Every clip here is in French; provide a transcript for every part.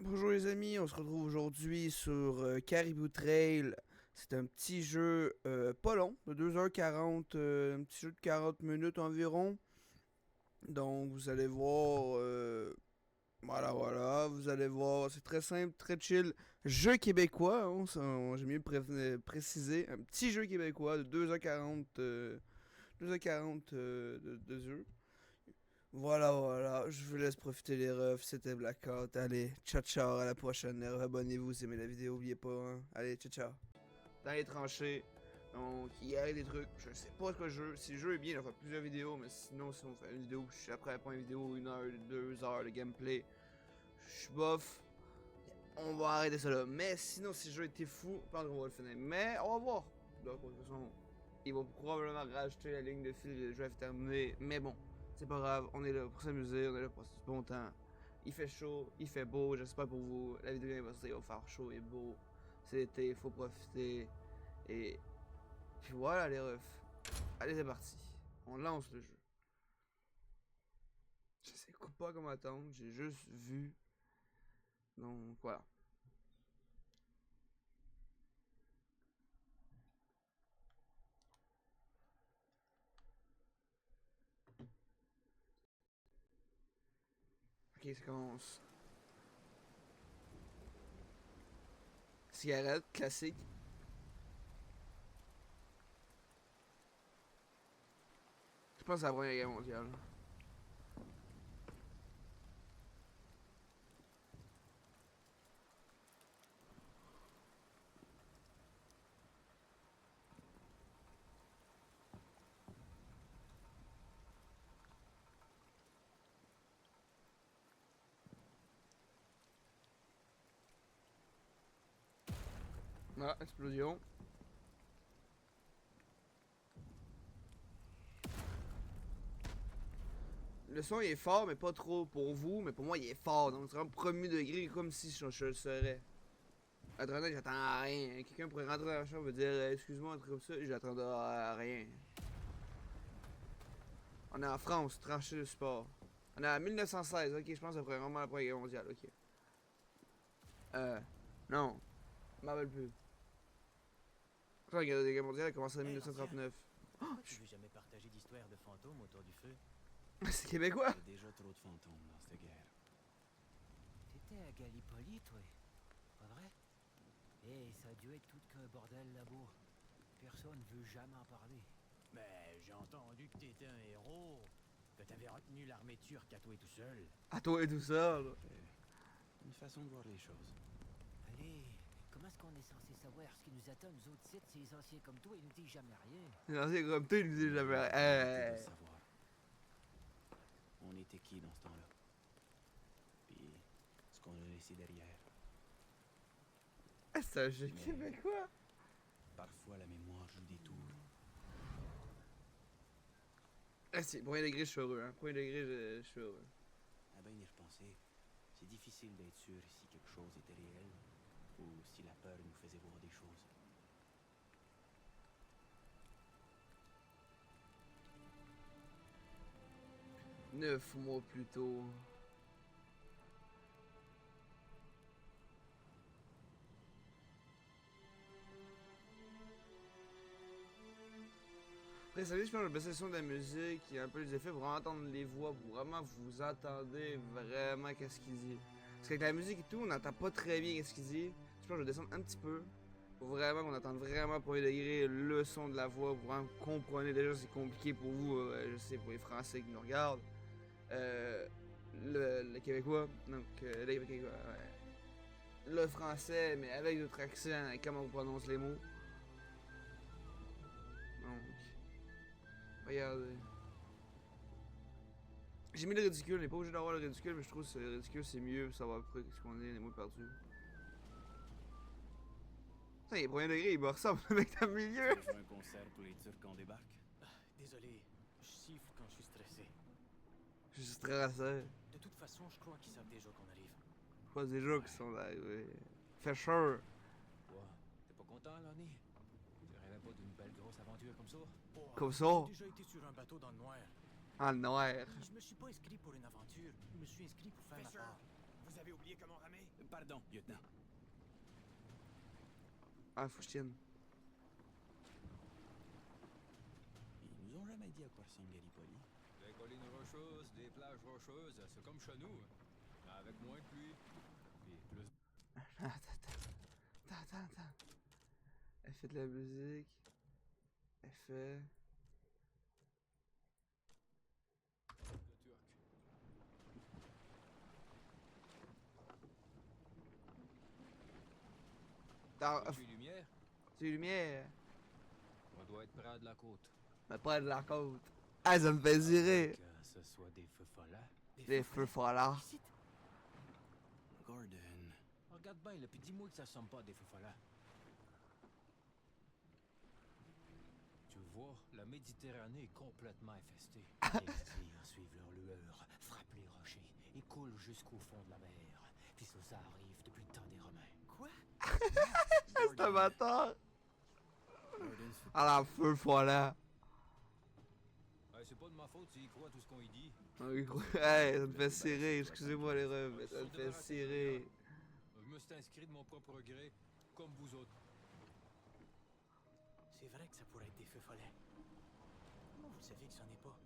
Bonjour les amis, on se retrouve aujourd'hui sur Caribou Trail. C'est un petit jeu pas long, de 2h40, un petit jeu de 40 minutes environ. Donc vous allez voir, voilà, vous allez voir, c'est très simple, très chill. Jeu québécois, hein, j'ai mieux préciser. Un petit jeu québécois de 2h40, 2h40 de jeu. Voilà, je vous laisse profiter les refs, c'était Blackout, allez, ciao ciao, à la prochaine, abonnez-vous si vous aimez la vidéo, oubliez pas, hein. Allez, ciao ciao. Dans les tranchées, donc il y a des trucs, je sais pas ce que je veux, si le jeu est bien, je vais faire plusieurs vidéos, mais sinon si on fait une vidéo, je suis après à une vidéo, 1 heure, 2 heures de gameplay, je suis bof, on va arrêter ça là, mais sinon si le jeu était fou, je pense qu'on va le finir, mais on va voir, donc de toute façon, il va probablement rajouter la ligne de fil, le jeu va terminer, mais bon. C'est pas grave, on est là pour s'amuser, on est là pour passer du bon temps. Il fait chaud, il fait beau, j'espère pour vous. La vidéo va sortir, il va faire chaud et beau. C'est l'été, il faut profiter. Et puis voilà les refs. Allez, c'est parti. On lance le jeu. Je sais pas comment attendre, j'ai juste vu. Donc voilà. Ok, ça commence. Cigarette, classique. Je pense à la Première Guerre mondiale. Ah, explosion. Le son il est fort, mais pas trop pour vous, mais pour moi il est fort. Donc c'est vraiment premier degré, comme si je le serais. Attendez, j'attends à rien. Quelqu'un pourrait rentrer dans la chambre et dire excuse-moi, un truc comme ça, j'attendais à rien. On est en France, tranché de sport. On est en 1916, ok, je pense après vraiment la Première Guerre mondiale, ok. Non, je m'en rappelle plus. Je crois que la Guerre mondiale a commencé en Hé, l'ancien, 1939. pourquoi tu veux jamais partager d'histoires de fantômes autour du feu? C'est québécois? Il y a déjà trop de fantômes dans cette guerre. T'étais à Gallipoli, toi? Pas vrai? Eh, ça a dû être tout qu'un bordel là-bas. Personne veut jamais en parler. Mais j'ai entendu que t'étais un héros, que t'avais retenu l'armée turque à toi tout seul. À toi et tout ça, là. Une façon de voir les choses. Allez, comment est-ce qu'on est censé savoir ce qui nous attend, nous autres sites, ces anciens comme toi, ils nous disent jamais rien? Les anciens comme toi, ils nous disent jamais. On de savoir. On était qui dans ce temps-là? Puis, ce qu'on a laissé derrière. C'est un jeu québécois. Parfois, la mémoire joue des tours. C'est premier degré, je suis heureux, hein. Premier degré, je suis heureux. À bien y repenser, c'est difficile d'être sûr si quelque chose était réel ou si la peur nous faisait voir des choses. 9 mois plus tôt. Après, ça dit, je pense, la belle de la musique, il y a un peu les effets pour vraiment entendre les voix, pour vraiment vous entendez vraiment qu'est-ce qu'il dit. Parce qu'avec la musique et tout, on n'entend pas très bien qu'est-ce qu'il dit. Je pense que je vais descendre un petit peu, pour vraiment qu'on entende vraiment premier degré le son de la voix, pour vraiment comprendre. Déjà, c'est compliqué pour vous, je sais, pour les Français qui nous regardent. Le Québécois, donc, le Québécois, ouais. Le français, mais avec d'autres accents, et comment on prononce les mots. Donc, regardez. J'ai mis le ridicule, on n'est pas obligé d'avoir le ridicule, mais je trouve que le ridicule c'est mieux pour savoir pourquoi ce qu'on est, les mots perdus. Putain, il est premier degré, il me ressemble le mec dans le milieu. Tu fais un concert pour les Turcs quand on débarque? Désolé, je siffle quand je suis stressé. Je suis stressé. De toute façon, je crois qu'ils savent déjà qu'on arrive. Je pense déjà qu'ils sont arrivés. Fait chaud. Quoi? T'es pas content, Lonnie? Tu rêvais pas d'une belle grosse aventure comme ça? Comme ça. J'ai déjà été sur un bateau dans le noir. En noir. Je me suis pas inscrit pour une aventure, je me suis inscrit pour faire ma part. avez oublié comment ramer? Pardon, lieutenant. Ah, faut que je tienne. Ils nous ont jamais dit à quoi ressemble Gallipoli. Des collines rocheuses, des plages rocheuses, c'est comme chez nous. Mais avec moins de pluie. Puis plus. Attends. Elle fait de la musique. Elle fait... de Turc. Dans... Tu lumière? C'est lumière. On doit être près de la côte. Mais près de la côte. Ah, ça me fait tirer. Que ce soit des feux follets. Les feux follets. Gordon. Regarde bien, là, puis dis-moi que ça ressemble pas à des feux follets. Tu vois, la Méditerranée est complètement infestée. Les tirs suivent leur lueur, frappent les rochers et coulent jusqu'au fond de la mer. Puis ça arrive depuis le temps des Romains. Quoi? C'est un bâtard. Gordon se fait À la feu follet. C'est pas de ma faute s'il croit tout ce qu'on y dit. Hey, ça me fait cirer. Excusez-moi les refs, mais ça me fait cirer. Je me suis inscrit de mon propre gré, comme vous autres. C'est vrai que ça pourrait être des feux follets. Comment vous savez que c'en est pas?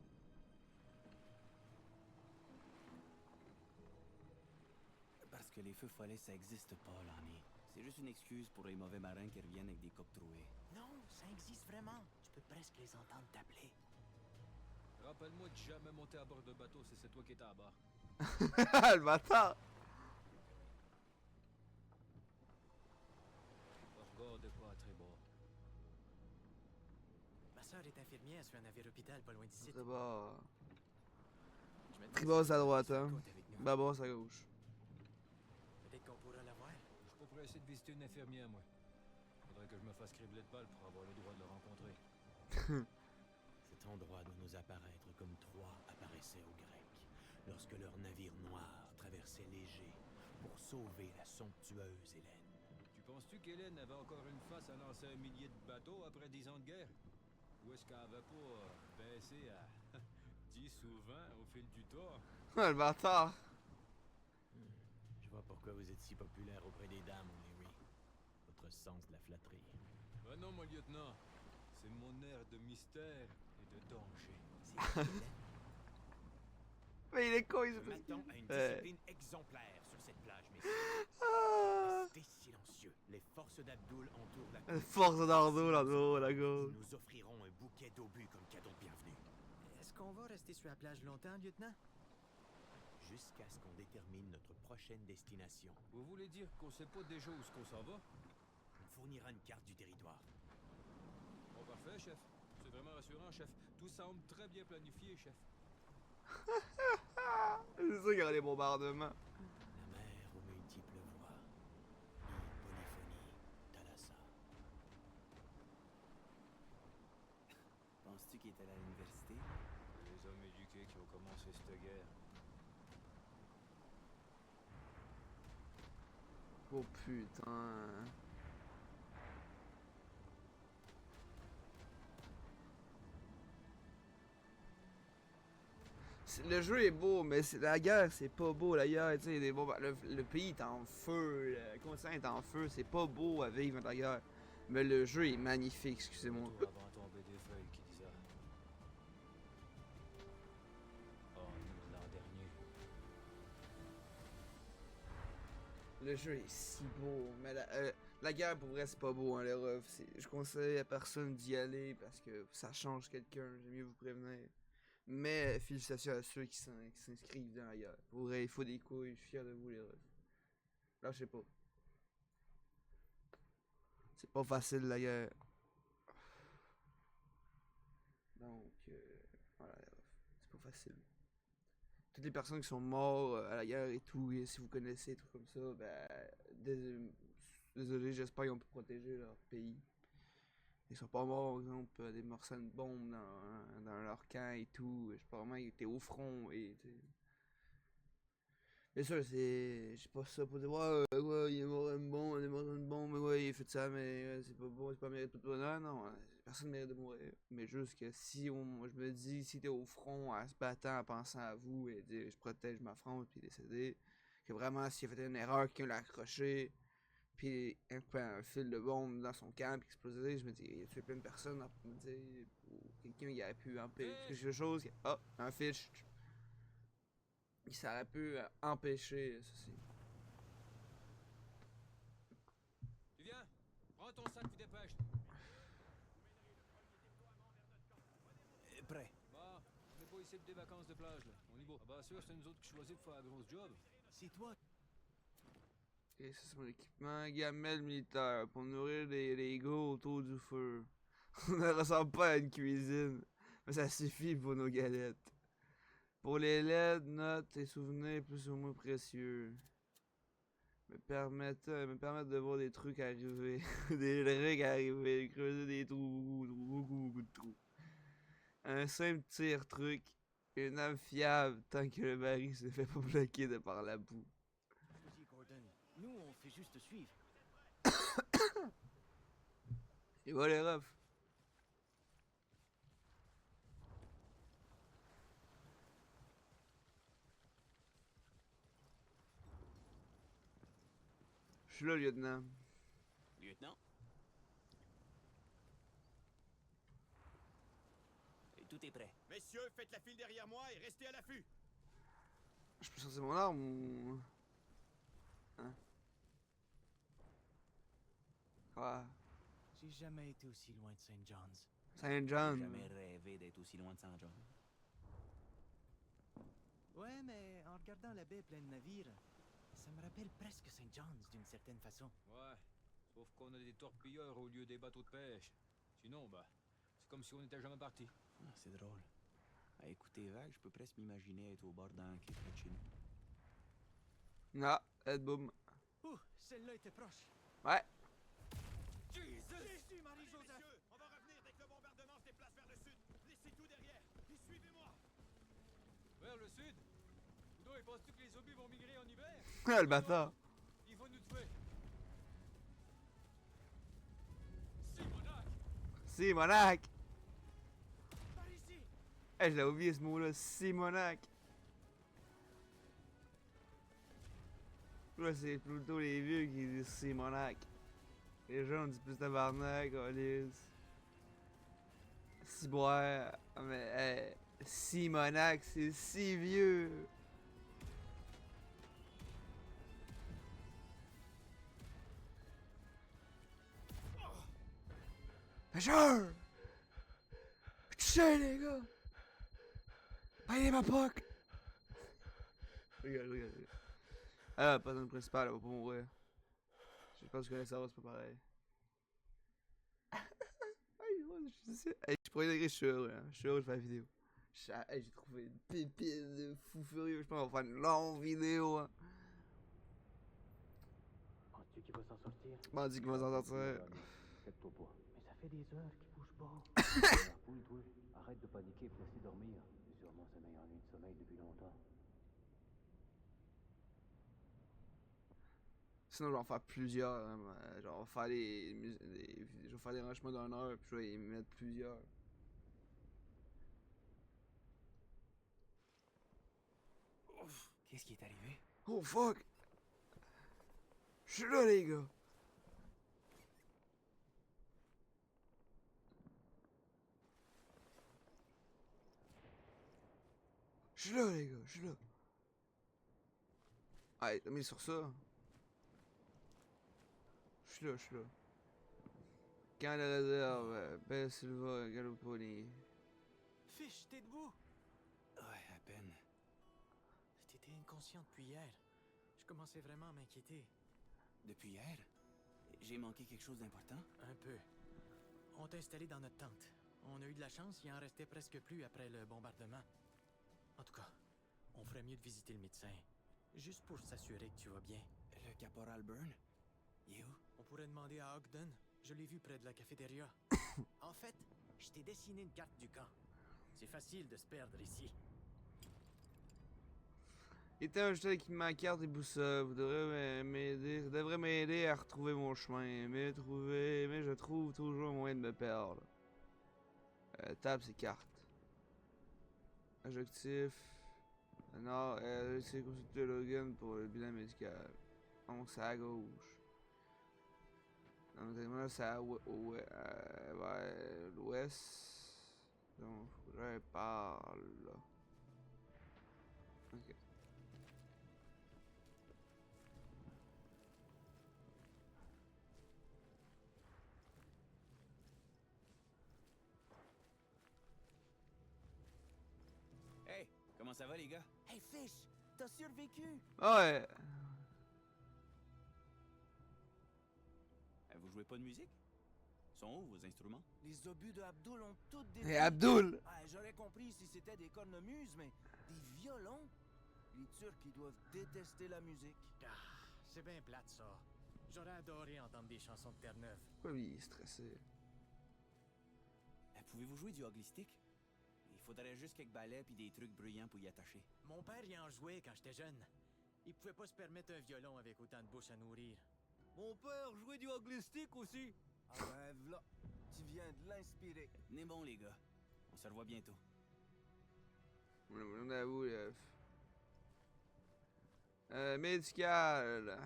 Parce que les feux follets, ça existe pas, Lonnie. C'est juste une excuse pour les mauvais marins qui reviennent avec des copes trouées. Non, ça existe vraiment. Tu peux presque les entendre t'appeler. Rappelle-moi de jamais monter à bord de bateau si c'est toi qui étais à bord. Le bâtard. Regardez pas à tribord. Ma sœur est infirmière sur un navire hôpital pas loin d'ici. C'est bon. Je me dis Tribord que à droite, hein. côte avec nous. Babos à gauche. Peut-être qu'on pourra la voir. Je suis pas pressé de visiter une infirmière, moi. Faudrait que je me fasse cribler de balles pour avoir le droit de le rencontrer. Cet endroit doit nous apparaître comme Troie apparaissait aux Grecs, lorsque leur navire noir traversait l'Égée pour sauver la somptueuse Hélène. Tu penses-tu qu'Hélène avait encore une face à lancer un millier de bateaux après 10 ans de guerre? Ou est-ce qu'elle avait pas baissé à 10 ou 20 au fil du temps? Le bâtard. Je vois pourquoi vous êtes si populaire auprès des dames, O'Leary. Votre sens de la flatterie. Ben non, mon lieutenant. C'est mon air de mystère et de danger. C'est Hélène. Mais il est con, il se Nous fait... m'attend à une Ouais. discipline exemplaire sur cette plage, messieurs. Ah. Restez silencieux. Les forces d'Abdul entourent la côte. Force d'Ardo, là-haut, la gauche. Ils nous offriront un bouquet d'obus comme cadeau de bienvenue. Est-ce qu'on va rester sur la plage longtemps, lieutenant? Jusqu'à ce qu'on détermine notre prochaine destination. Vous voulez dire qu'on sait pas déjà où est-ce qu'on s'en va? On fournira une carte du territoire. Bon, parfait, chef. C'est vraiment rassurant, chef. Tout semble très bien planifié, chef. C'est sûr qu'il y aura des bombardements. La mer aux multiples voix. Polyphonie, Thalassa. Penses-tu qu'il est allé à l'université? Les hommes éduqués qui ont commencé cette guerre. Oh putain. Le jeu est beau, mais la guerre, c'est pas beau. La guerre, tu sais, le pays est en feu, le continent est en feu. C'est pas beau à vivre dans la guerre. Mais le jeu est magnifique, excusez-moi. Retour avant tomber des feuilles qui disaient. Oh, nous, l'an dernier. Le jeu est si beau, mais la guerre pour vrai c'est pas beau, hein, les refs. Je conseille à personne d'y aller parce que ça change quelqu'un, j'aime mieux vous prévenir. Mais félicitations à ceux qui s'inscrivent dans la guerre. Pour vrai, il faut des couilles, je suis fier de vous les refs. Lâchez pas. C'est pas facile la guerre. Donc, voilà les refs, c'est pas facile. Toutes les personnes qui sont mortes à la guerre et tout, et si vous connaissez des trucs comme ça, ben désolé, j'espère qu'ils ont pu protéger leur pays. Ils sont pas morts, par exemple, des morceaux de bombes dans leur camp et tout. Je sais pas vraiment, ils étaient au front et bien sûr, c'est pas ça pour dire ouais, il est mort d'une bombe, il est mort d'une bombe, mais ouais, il a fait ça, mais c'est pas bon, c'est pas mérite tout non, personne mérite de mourir. Mais juste que si je me dis, si t'es au front, en se battant, en pensant à vous, et dire je protège ma France, puis décéder, Que vraiment, s'il a fait une erreur, quelqu'un l'a accroché. Puis un fil de bombe dans son camp, puis explosé, je me dis, il a tué plein de personnes, me dire, ou quelqu'un il aurait pu empêcher quelque chose. Ah, un fiche. Ça aurait pu empêcher ceci. Tu viens? Prends ton sac, puis dépêche. Prêt. Bon, on n'est pas ici pour des vacances de plage, là. On y va. Ah bah sûr, c'est nous autres qui choisissons de faire la grosse job. C'est toi. Et ça, c'est mon équipement gamelle militaire pour nourrir les gars autour du feu. On ne ressemble pas à une cuisine, mais ça suffit pour nos galettes. Pour les LED, notes et souvenirs plus ou moins précieux. Me permettent de voir des trucs arriver. Des trucs arriver. Creuser des trous. Beaucoup de trous. Un simple tire-truc. Une arme fiable tant que le baril se fait pas bloquer de par la boue. Vas-y, Gordon. Nous, on fait juste te suivre. Et voilà les refs. Je suis là, lieutenant. Lieutenant. Et tout est prêt. Messieurs, faites la file derrière moi et restez à l'affût. Je peux sortir mon arme ou... Hein? Quoi? J'ai jamais été aussi loin de St. John's. Saint John. Jamais rêvé d'être aussi loin de St. John. Ouais, mais en regardant la baie pleine de navires, ça me rappelle presque St. John's d'une certaine façon. Ouais, sauf qu'on a des torpilleurs au lieu des bateaux de pêche. Sinon, bah, c'est comme si on n'était jamais parti. Ah, c'est drôle. À écouter vague, je peux presque m'imaginer être au bord d'un quai près de chez nous. Ah, head boom. Ouh, celle-là était proche. Ouais. Jésus, Marie-Joseph! On va revenir dès que le bombardement se déplace vers le sud. Laissez tout derrière et suivez-moi. Vers le sud? Oudon, et penses-tu que les zombies vont migrer en hiver? Ah, le bâtard. Il faut nous tuer. Simonac! Simonac. Par ici! Eh, je l'ai oublié ce mot-là. Simonac. Là, c'est plutôt les vieux qui disent Simonac. Les jeunes disent plus tabarnak, Alice. Ciboire. Mais, Simonac, c'est si vieux. Pêcheur! Tu sais, les gars! Payez ma poque! Regarde. Ah, pas dans le principal, elle va pas mourir. Je pense que ça va, c'est pas pareil. Je pourrais dire que je suis heureux, hein. Je suis heureux de faire la vidéo. J'ai trouvé une pépite de fou furieux. Je pense qu'on va faire une longue vidéo, hein. Penses-tu qu'il va s'en sortir? Bon, on dit qu'il va s'en sortir. Faites-toi pas. Mais ça fait des heures qu'il bouge pas. Repouille, toi. Arrête de paniquer et laisse-les dormir. C'est sûrement sa meilleure nuit de sommeil depuis longtemps. Sinon, je vais en faire plusieurs. Hein. Genre, on va faire je vais faire des rangements d'une heure, puis je vais y mettre plusieurs. Qu'est-ce qui est arrivé? Oh fuck! Je suis là, les gars! Je suis là, les gars, je suis là. Allez, t'as mis sur ça. Je suis là. Quand la réserve, Ben Silva, Galoponi. Fiche, t'es debout? Ouais, à peine. T'étais inconscient depuis hier. Je commençais vraiment à m'inquiéter. Depuis hier? J'ai manqué quelque chose d'important? Un peu. On t'a installé dans notre tente. On a eu de la chance, il en restait presque plus après le bombardement. En tout cas, on ferait mieux de visiter le médecin. Juste pour s'assurer que tu vas bien. Le caporal Byrne? Il est où? On pourrait demander à Ogden. Je l'ai vu près de la cafétéria. En fait, je t'ai dessiné une carte du camp. C'est facile de se perdre ici. Il était un jeté qui ma carte et boussole. Vous devrez m'aider à retrouver mon chemin. Mais je trouve toujours un moyen de me perdre. Tape ces cartes. Objectif. Non, c'est consulter Logan pour le bilan médical. Donc, c'est à gauche. Donc, techniquement, c'est vers l'ouest. Donc, faut que j'aille par là. Ok. Hey, comment ça va, les gars? Hey Fish, t'as survécu! Ouais! Vous jouez pas de musique? Sont où vos instruments? Les obus de Abdul ont toutes des... Et Abdul! Ah, j'aurais compris si c'était des cornemuses, mais des violons? Les Turcs, ils doivent détester la musique. Ah, c'est bien plate, ça. J'aurais adoré entendre des chansons de Terre-Neuve. Pourquoi lui il est stressé? Pouvez-vous jouer du hockey stick? Il faudrait juste quelques balais puis des trucs bruyants pour y attacher. Mon père y en jouait quand j'étais jeune. Il pouvait pas se permettre un violon avec autant de bouche à nourrir. Mon père jouait du hockey stick aussi. Ah ben, v'là, tu viens de l'inspirer. Tenez bon, les gars. On se revoit bientôt. On avoue, médical.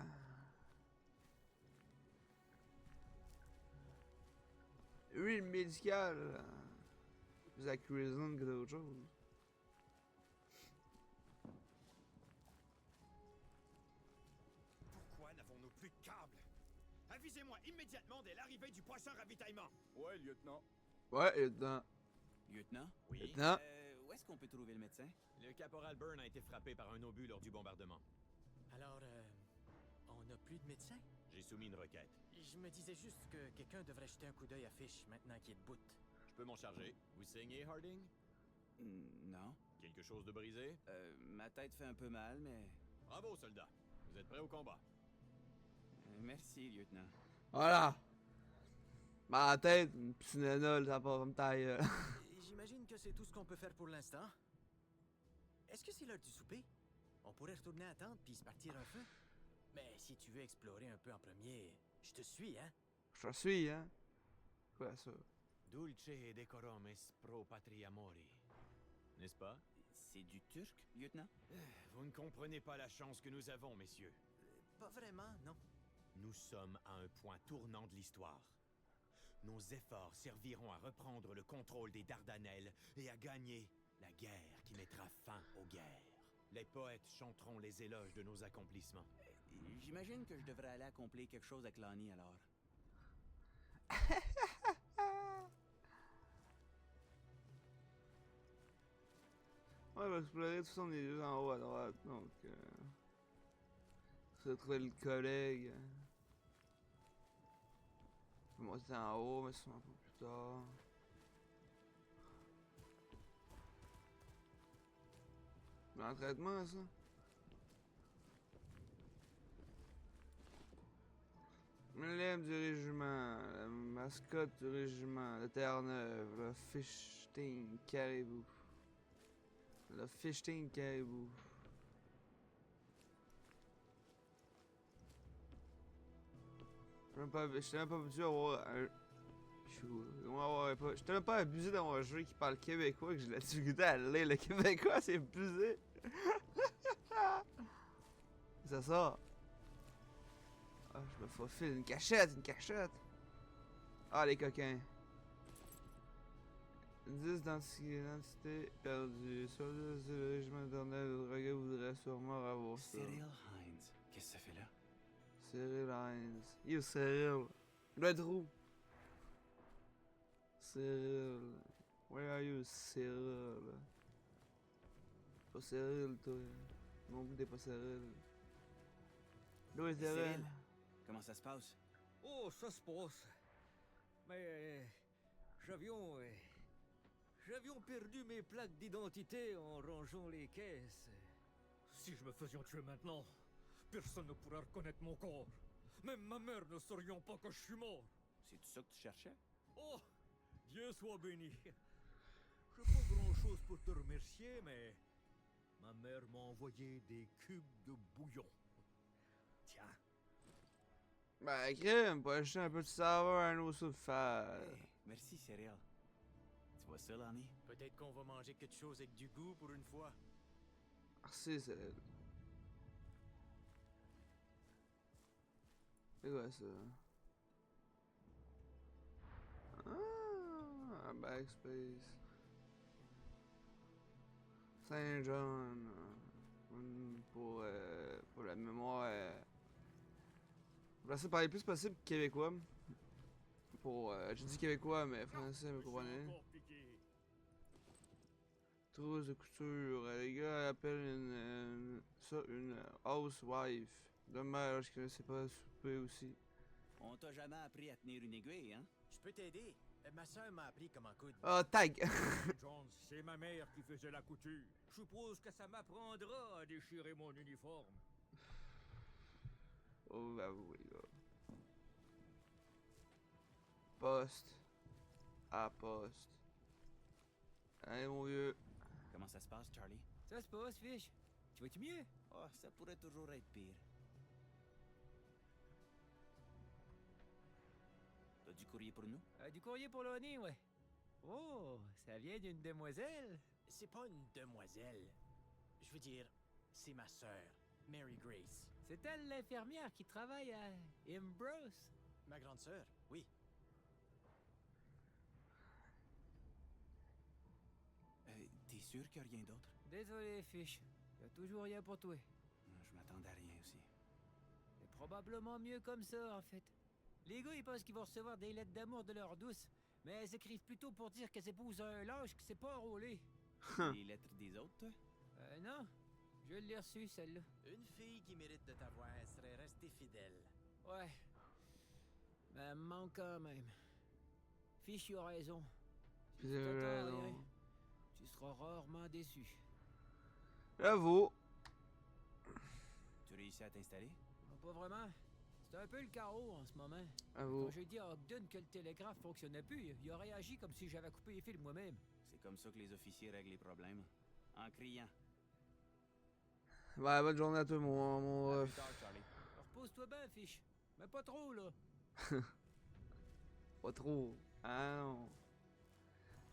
Huile médicale. Plus à cuisine que d'autres choses. Pourquoi n'avons-nous plus de câbles? Avisez-moi immédiatement dès l'arrivée du prochain ravitaillement. Ouais, lieutenant. Ouais, et dedans. Lieutenant? Oui. Lieutenant. Où est-ce qu'on peut trouver le médecin? Le caporal Byrne a été frappé par un obus lors du bombardement. Alors, on n'a plus de médecin? J'ai soumis une requête. Je me disais juste que quelqu'un devrait jeter un coup d'œil à Fish maintenant qu'il est debout. Je peux m'en charger. Vous saignez, Harding? Non. Quelque chose de brisé? Ma tête fait un peu mal, mais... Bravo, soldat. Vous êtes prêts au combat? merci, lieutenant. Voilà. Ma tête, une piscinole, ça part comme taille. J'imagine que c'est tout ce qu'on peut faire pour l'instant. Est-ce que c'est l'heure du souper? On pourrait retourner à la tente puis se partir un feu? Mais si tu veux explorer un peu en premier, je te suis, hein? Je te suis, hein. Quoi ça? Dulce et decorum est pro patria mori. N'est-ce pas? C'est du turc, lieutenant? Vous ne comprenez pas la chance que nous avons, messieurs. Pas vraiment, non. Nous sommes à un point tournant de l'histoire. Nos efforts serviront à reprendre le contrôle des Dardanelles et à gagner la guerre qui mettra fin aux guerres. Les poètes chanteront les éloges de nos accomplissements. J'imagine que je devrais aller accomplir quelque chose avec Lonnie, alors. Ouais, on va explorer tout ça, on est juste en haut à droite, donc... Se retrouver le collègue. Moi, c'était en haut, mais c'est un peu plus tard. L'entraînement, ça? L'emblème du régiment, la mascotte du régiment, la Terre-Neuve, le Fichting Caribou. Le Fichting Caribou. J'étais même pas habitué à avoir un... J'étais même pas abusé d'avoir un jeu qui parle québécois, que j'ai la difficulté à lire le québécois, c'est abusé. Ça sort. Ah, je me faufile, une cachette, une cachette. Ah, les coquins. 10 d'identité perdue. Soldat du régiment d'Arnel, le regret voudrait sûrement avoir ça. Cyril Hines. Qu'est-ce que ça fait là? Cyril Hines. Yo, Cyril. Il doit être où? Cyril. Where are you, Cyril? Pas Cyril, toi. Non plus, t'es pas Cyril. D'où est Cyril? Cyril, comment ça se passe? Oh, ça se passe. Mais j'avions perdu mes plaques d'identité en rangeant les caisses. Si je me faisais tuer maintenant, personne ne pourra reconnaître mon corps. Même ma mère ne saurions pas que je suis mort. C'est tout ça que tu cherchais? Oh, Dieu soit béni. J'ai pas grand-chose pour te remercier, mais ma mère m'a envoyé des cubes de bouillon. Tiens. Ben, crème, pour acheter un peu de saveur à nos surfaces. Hey, merci, Cyril. Tu vois ça, Lonnie? Peut-être qu'on va manger quelque chose avec du goût pour une fois. Merci, c'est... C'est quoi ça? Ah, backspace. Saint-John. Pour la mémoire. On va essayer de parler le plus possible québécois. Je dis québécois, mais français, vous comprenez? Trousse de couture. Les gars appellent ça une housewife. Dommage que je ne sais pas souper aussi. On t'a jamais appris à tenir une aiguille, hein? Je peux t'aider. Ma soeur m'a appris comment coudre. Ah, tag! Jones, c'est ma mère qui faisait la couture. Je suppose que ça m'apprendra à déchirer mon uniforme. Oh, bah oui, là. Poste. À poste. Allez, mon vieux. Comment ça se passe, Charlie? Ça se passe, Fish. Tu vas-tu mieux? Oh, ça pourrait toujours être pire. T'as du courrier pour nous? Du courrier pour Lonnie, ouais. Oh, ça vient d'une demoiselle. C'est pas une demoiselle. Je veux dire, c'est ma sœur, Mary Grace. C'est elle l'infirmière qui travaille à Ambrose. Ma grande sœur, oui. T'es sûr qu'il n'y a rien d'autre? Désolé, Fish. Y a toujours rien pour toi. Je m'attendais à rien aussi. C'est probablement mieux comme ça, en fait. Les gars, ils pensent qu'ils vont recevoir des lettres d'amour de leur douce, mais elles écrivent plutôt pour dire qu'elles épousent un lâche qui s'est pas enrôlé. Les lettres des autres, toi? Non. Je l'ai reçue, celle-là. Une fille qui mérite de t'avoir serait restée fidèle. Ouais. Mais elle me manque quand même. Fish, il a raison. Si tu t'attends à rien, tu seras rarement déçu. J'avoue. Tu réussis à t'installer? Non, pas vraiment. C'est un peu le chaos en ce moment. J'avoue. Quand j'ai dit à Ogden que le télégraphe fonctionnait plus, il a réagi comme si j'avais coupé les fils moi-même. C'est comme ça que les officiers règlent les problèmes. En criant. Ouais, bonne journée à toi, mon À ref. plus tard, Charlie. Repose-toi bien, Fish. Mais pas trop, là. Pas trop. Ah non.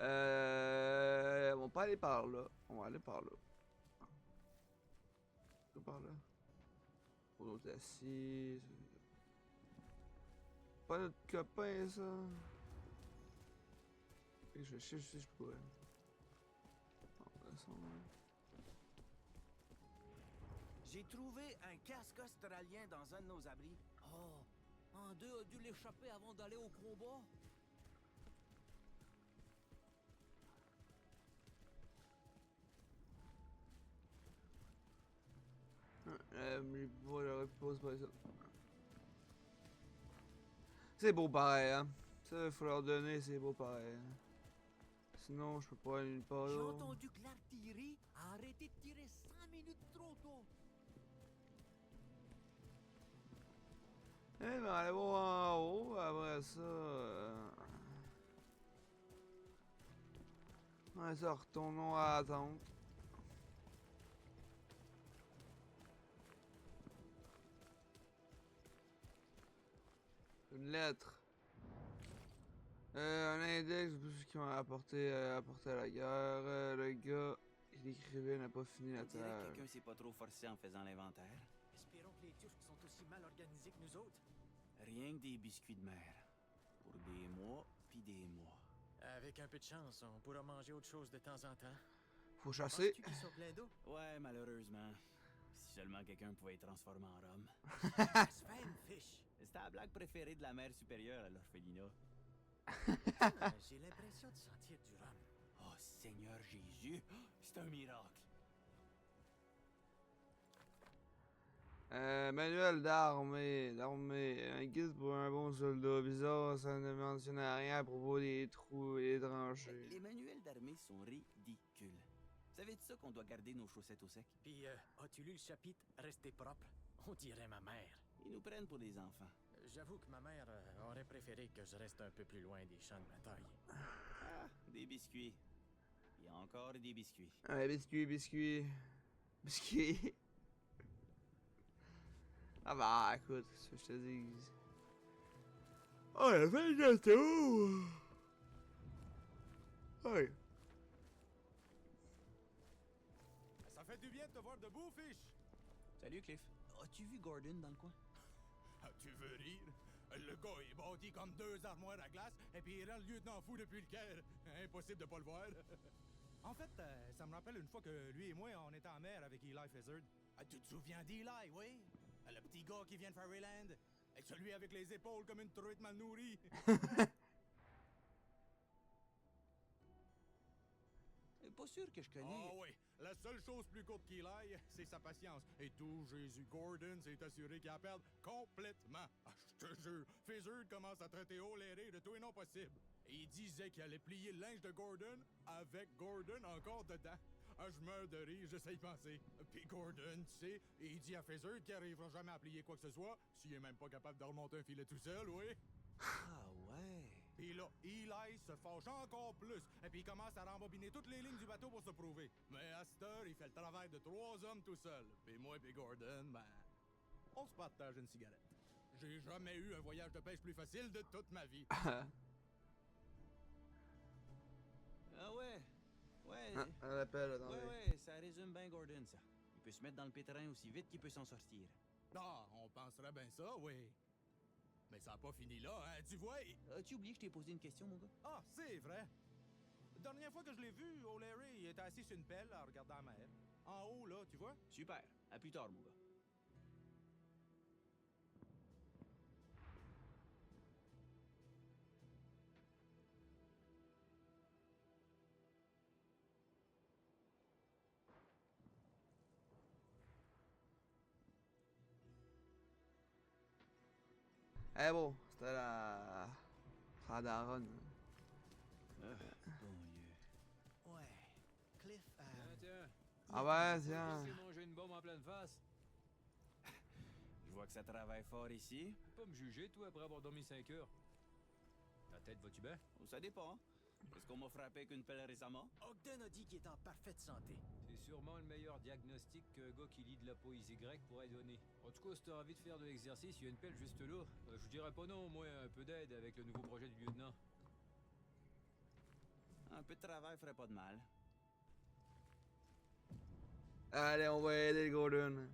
On va pas aller par là. On va aller par là. Par là. Pour l'autre assis. Pas notre copain, ça. Et je sais si je pourrais. J'ai trouvé un casque australien dans un de nos abris. Oh, un d'eux a dû l'échapper avant d'aller au combat. Mais bon, j'aurais pu poser par ça. C'est beau pareil, hein. Ça, faut leur donner, c'est beau pareil. Hein. Sinon, je peux pas aller nulle part J'ai là. entendu que l'artillerie a arrêté de tirer 5 minutes trop tôt. Eh ben, allez voir en haut, après ça... Ouais, ça, retournons à la tente. Une lettre. Un index de tout ce qu'ils ont apporté à la guerre. Le gars qui l'écrivait n'a pas fini la On dirait que table. quelqu'un s'est pas trop forcé en faisant l'inventaire. Espérons que les Turcs sont aussi mal organisés que nous autres. Rien que des biscuits de mer. Pour des mois, puis des mois. Avec un peu de chance, on pourra manger autre chose de temps en temps. Faut chasser. Penses-tu qu'ils sont pleins d'eau? Ouais, malheureusement. Si seulement quelqu'un pouvait être transformé en rhum. Blasphème, Fish! C'était la blague préférée de la mère supérieure à l'orphelinat. J'ai l'impression de sentir du rhum. Oh, Seigneur Jésus! C'est un miracle! Manuel d'armée. Un guide pour un bon soldat. Bizarre, ça ne mentionne rien à propos des trous et des tranchées. Les manuels d'armée sont ridicules. Savais-tu ça qu'on doit garder nos chaussettes au sec? Puis, as-tu lu le chapitre « Rester propre » On dirait ma mère. Ils nous prennent pour des enfants. J'avoue que ma mère aurait préféré que je reste un peu plus loin des champs de bataille. Ah, des biscuits. Et encore des biscuits. Ouais, biscuit. Ah bah, écoute, ce que je te dis. Oh, la fin du gâteau! Ouais. Ça fait du bien de te voir debout, Fish? Salut, Cliff. As-tu vu Gordon dans le coin? Ah, tu veux rire? Le gars est bâti comme 2 armoires à glace, et puis il rend le lieutenant fou depuis le Caire. Impossible de pas le voir. En fait, ça me rappelle une fois que lui et moi, on était en mer avec Eli Fizzard. Ah, tu te souviens d'Eli, oui? Le petit gars qui vient de Fairyland. Et celui avec les épaules comme une truite mal nourrie. Pas sûr que je connais. Ah oui, la seule chose plus courte qu'il aille, c'est sa patience. Et tout Jésus Gordon s'est assuré qu'il la perde complètement. Ah, je te jure, Fizzard commence à traiter O'Leary de tout et non possible. Et il disait qu'il allait plier le linge de Gordon avec Gordon encore dedans. Ah, je meurs de rire, j'essaye de penser. Puis Gordon, tu sais, il dit à Fizzard qu'il arrivera jamais à plier quoi que ce soit, s'il est même pas capable de remonter un filet tout seul, oui. Ah ouais. Pis là, Eli se fâche encore plus, et puis il commence à rembobiner toutes les lignes du bateau pour se prouver. Mais à cette heure, il fait le travail de 3 hommes tout seul. Puis moi et Gordon, ben, on se partage une cigarette. J'ai jamais eu un voyage de pêche plus facile de toute ma vie. Ah ouais. Ouais. Ah, on l'appelle, attendez. Ouais, ça résume bien Gordon, ça. Il peut se mettre dans le pétrin aussi vite qu'il peut s'en sortir. Ah, on penserait bien ça, oui. Mais ça n'a pas fini là, hein, tu vois. As-tu oublié que je t'ai posé une question, mon gars? Ah, c'est vrai. La dernière fois que je l'ai vu, O'Leary, il était assis sur une pelle en regardant la mer. En haut, là, tu vois? Super. À plus tard, mon gars. Eh bon, c'était la... Radaron. Bon Dieu. Ouais. Cliff, Tiens. Ah ouais, tiens. J'ai mangé une bombe en pleine face. Je vois que ça travaille fort ici. Pas me juger, toi, après avoir dormi 5 heures. Ta tête va-tu bien? Oh, ça dépend. Est-ce qu'on m'a frappé avec une pelle récemment? Ogden a dit qu'il est en parfaite santé. C'est sûrement le meilleur diagnostic qu'un gars qui lit de la poésie grecque pourrait donner. En tout cas, si t'as envie de faire de l'exercice, il y a une pelle juste là. Je dirais pas non, moi, un peu d'aide avec le nouveau projet du lieutenant. Un peu de travail ferait pas de mal. Allez, on va aider le Gordon.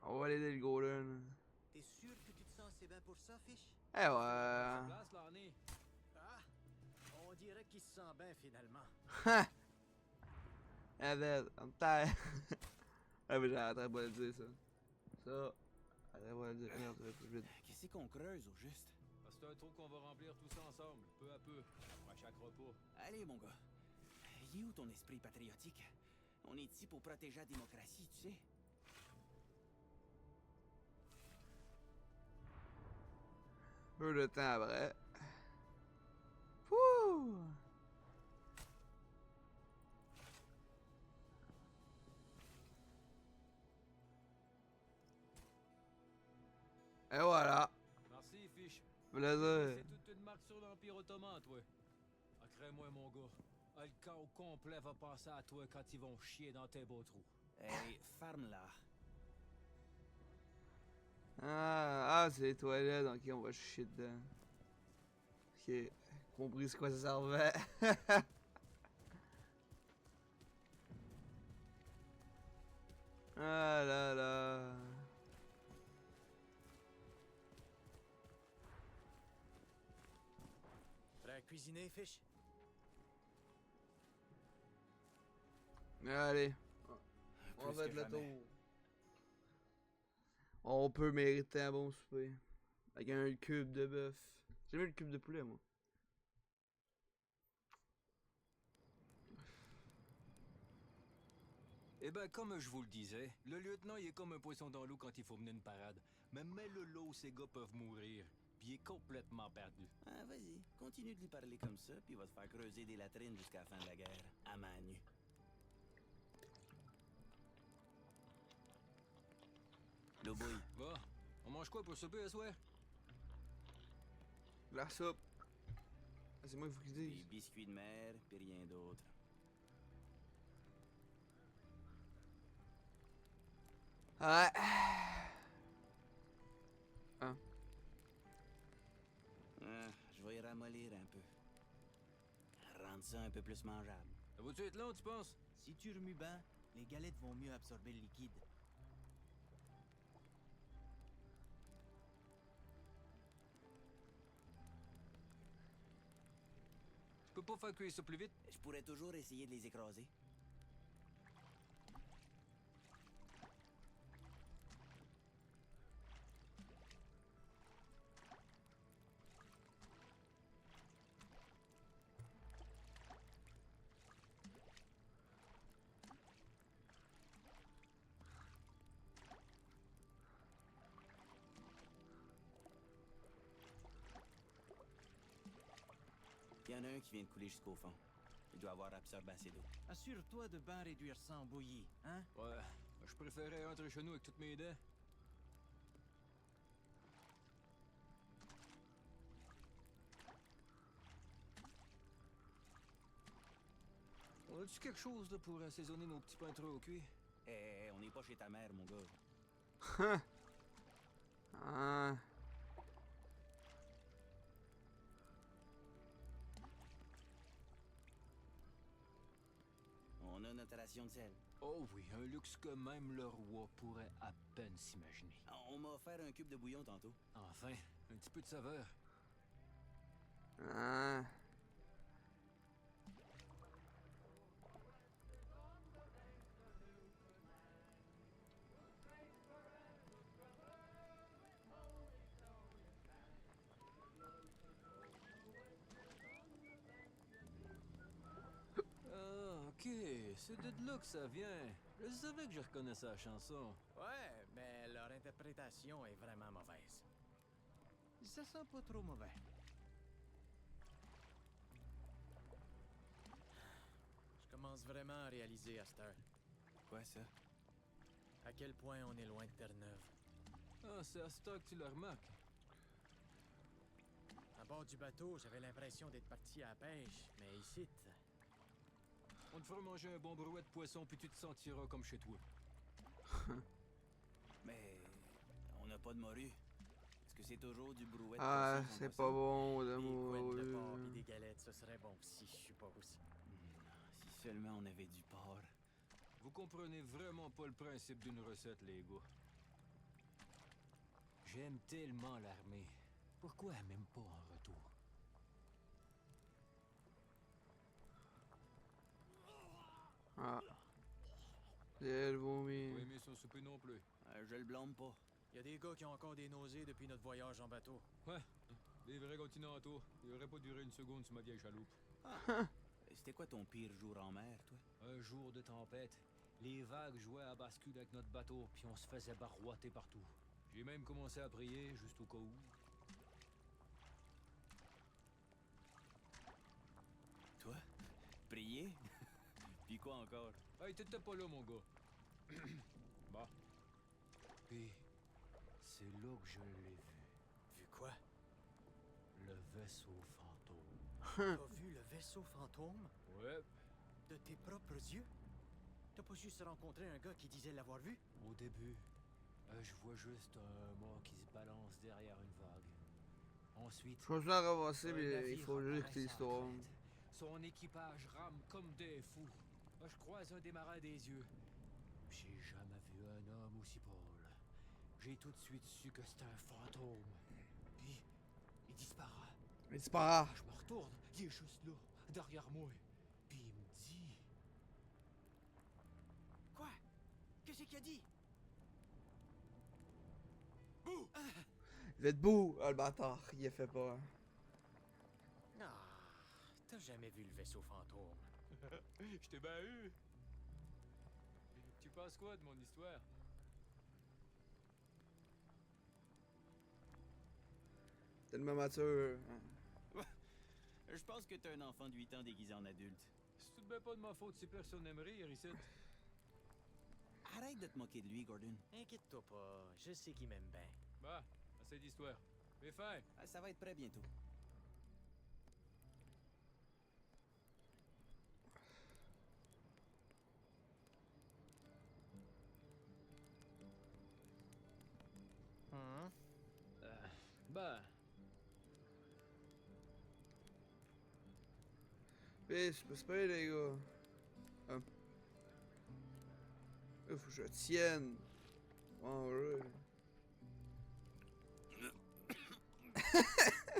On va aider le Gordon. T'es sûr que tu te sens assez bien pour ça, Fish? Eh ouais. Place, l'année. Ah! On dirait qu'il se sent bien, finalement. Ha! Eh ben, en terre. Ah, mais j'arrêterai pas de le dire ça. Ça. J'arrêterai pas de le dire. Merde, ça va plus vite. Qu'est-ce qu'on creuse au juste? C'est un trou qu'on va remplir tous ensemble, peu à peu, après chaque repas. Allez, mon gars. Il est où ton esprit patriotique? On est ici pour protéger la démocratie, tu sais. Peu de temps après. Wouh! Et voilà. Merci, Fish. Plaisir. C'est toute une marque sur l'Empire ottoman, toi. Ah, crée-moi, mon gars. Ah, le camp au complet va penser à toi quand ils vont chier dans tes beaux trous. Hey, ferme-la. Ah, c'est les toilettes, ok, on va chier dedans. Ok, compris ce quoi ça servait. Ah là là. Prêt à cuisiner, Fish? Allez, on Plus va que être le jamais. tour. On peut mériter un bon souper. Avec un cube de bœuf. J'ai mis le cube de poulet, moi. Eh ben, comme je vous le disais, le lieutenant, il est comme un poisson dans l'eau quand il faut mener une parade. Mais mets-le là où ces gars peuvent mourir. Puis il est complètement perdu. Ah, vas-y, continue de lui parler comme ça, puis il va te faire creuser des latrines jusqu'à la fin de la guerre, à main nue. L'obouille. Va, on mange quoi pour souper, à soir? La soupe. Ah, c'est moi qu'il faut qu'ils Des disent. biscuits de mer, puis rien d'autre. Ouais. Ah. Ah, je vais y ramollir un peu. rendre ça un peu plus mangeable. Ça va-tu être long, tu penses? Si tu remues bien, les galettes vont mieux absorber le liquide. Je peux pas faire cuire ça plus vite? Je pourrais toujours essayer de les écraser. Il y en a un qui vient de couler jusqu'au fond. Il doit avoir absorbé assez d'eau. Assure-toi de bien réduire ça en bouillie, hein? Ouais, je préférais rentrer chez nous avec toutes mes dents. On a-tu quelque chose là, pour assaisonner nos petits pains trop cuits? On n'est pas chez ta mère, mon gars. Ah. On a notre ration de sel. Oh oui, un luxe que même le roi pourrait à peine s'imaginer. On m'a offert un cube de bouillon tantôt. Enfin, un petit peu de saveur. Ah. Ah, ok, c'est de là que ça vient. Je savais que je reconnaissais la chanson. Ouais, mais leur interprétation est vraiment mauvaise. Ça sent pas trop mauvais. Je commence vraiment à réaliser à cette heure. Quoi ça? À quel point on est loin de Terre-Neuve. Ah, c'est à ce temps que tu le remarques. À bord du bateau, j'avais l'impression d'être parti à la pêche, mais ici, On te fera manger un bon brouet de poisson puis tu te sentiras comme chez toi. mais on n'a pas de morue. Est-ce que c'est toujours du brouet de Ah, poisson qu'on c'est boit pas ça? bon Des couettes de porc d'amour. et des galettes, ça serait bon si je suppose. Si seulement on avait du porc. Vous comprenez vraiment pas le principe d'une recette, les gars. J'aime tellement l'armée. Pourquoi même pas en retour? Ah. C'est le vomi. Pas aimé son souper non plus. Je le blâme pas. Il y a des gars qui ont encore des nausées depuis notre voyage en bateau. Ouais, des vrais continentaux. Il aurait pas duré une seconde sur ma vieille chaloupe. C'était quoi ton pire jour en mer, toi? Un jour de tempête, les vagues jouaient à bascule avec notre bateau, puis on se faisait barouater partout. J'ai même commencé à prier, juste au cas où. Toi? Prier? Puis quoi encore? Hey, t'étais pas là, mon gars. Bah. Puis, c'est là que je l'ai vu. Vu quoi? Le vaisseau fantôme. T'as vu le vaisseau fantôme? Ouais, De tes propres yeux? T'as pas juste rencontré un gars qui disait l'avoir vu? au début, je vois juste un mât qui se balance derrière une vague. Ensuite, Je continue à avancer, un mais il navire faut juste apparaît écouter sur la l'histoire. crête. Son équipage rame comme des fous. Je croise un des marins des yeux. J'ai jamais vu un homme aussi pâle. J'ai tout de suite su que c'était un fantôme. Puis, il disparaît. Mais c'est pas grave. Je me retourne, il est juste là, derrière moi. Puis il me dit... Quoi? Qu'est-ce qu'il a dit? Il est debout. Ah, le bâtard. Il a fait pas. Ah, t'as jamais vu le vaisseau fantôme. Je t'ai bien eu. Tu penses quoi de mon histoire? Tellement mature. Je pense que t'es un enfant de 8 ans déguisé en adulte. C'est tout de bien pas de ma faute si personne n'aime rire ici. Arrête de te moquer de lui, Gordon. Inquiète-toi pas, je sais qu'il m'aime bien. Bah, assez d'histoire. Mais fin. Ça va être prêt bientôt. C'est pas super, les gars. Ah. Là, faut que je tienne. Ouais.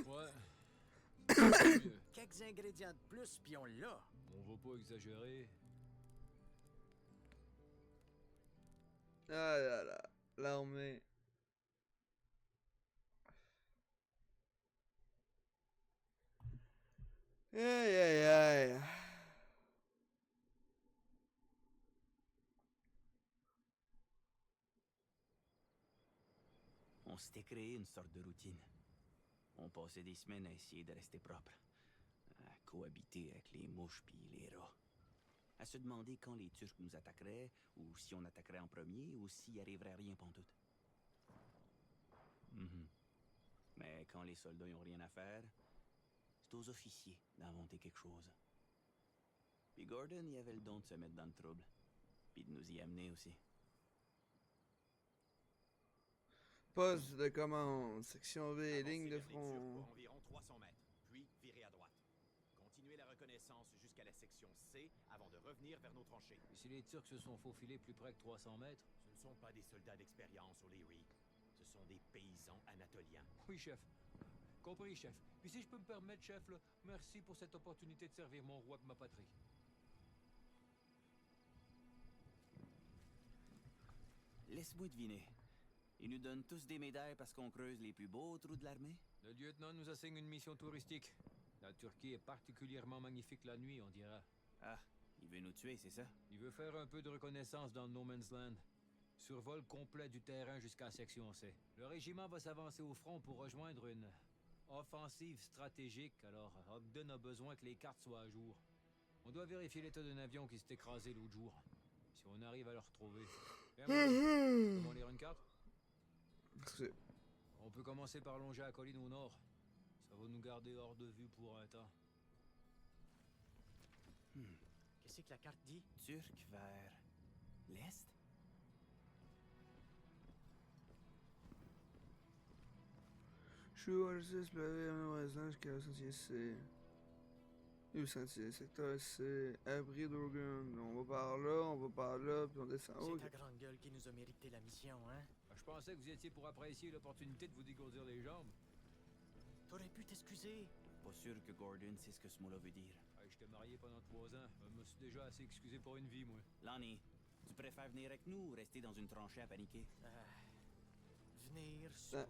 Ouais. Mieux. Quelques ingrédients de plus, puis on l'a. On va pas exagérer. Ah là là. L'armée. Aïe aïe aïe. On s'était créé une sorte de routine. On passait des semaines à essayer de rester propre. À cohabiter avec les mouches puis les rats. À se demander quand les Turcs nous attaqueraient, ou si on attaquerait en premier, ou s'il arriverait rien pantoute. Mais quand les soldats n'ont rien à faire, c'est aux officiers d'inventer quelque chose. Puis Gordon, il avait le don de se mettre dans le trouble. Puis de nous y amener aussi. Poste de commande. Section B. Avancez Ligne de vers les Turcs front. pour environ 300 mètres, puis virez à droite. Continuez la reconnaissance jusqu'à la section C avant de revenir vers nos tranchées. Et si les Turcs se sont faufilés plus près que 300 mètres? Ce ne sont pas des soldats d'expérience, O'Leary. Ce sont des paysans anatoliens. Oui, chef. Compris, chef. Puis si je peux me permettre, chef, là, merci pour cette opportunité de servir mon roi et ma patrie. Laisse-moi deviner. Ils nous donnent tous des médailles parce qu'on creuse les plus beaux trous de l'armée? Le lieutenant nous assigne une mission touristique. La Turquie est particulièrement magnifique la nuit, on dira. Ah, il veut nous tuer, c'est ça? Il veut faire un peu de reconnaissance dans le No Man's Land. Survol complet du terrain jusqu'à la section C. Le régiment va s'avancer au front pour rejoindre une offensive stratégique, alors Ogden a besoin que les cartes soient à jour. On doit vérifier l'état d'un avion qui s'est écrasé l'autre jour. Si on arrive à le retrouver. Comment lire une carte? Excusez. On peut commencer par longer la colline au nord. Ça va nous garder hors de vue pour un temps. Qu'est-ce que la carte dit? Turc vers l'est? Je suis au RSS, le voisin jusqu'à le sentier C. Et au sentier, secteur C. Abri d'Orgun. On va par là, on va par là, puis on descend. C'est Ok. ta grande gueule qui nous a mérité la mission, hein? Je pensais que vous étiez pour apprécier l'opportunité de vous dégourdir les jambes. T'aurais pu t'excuser. Pas sûr que Gordon sait ce que ce mot-là veut dire. J'étais marié pendant 3 ans. Je me suis déjà assez excusé pour une vie, moi. Lonnie, tu préfères venir avec nous ou rester dans une tranchée à paniquer? Venir, Ah. Sous.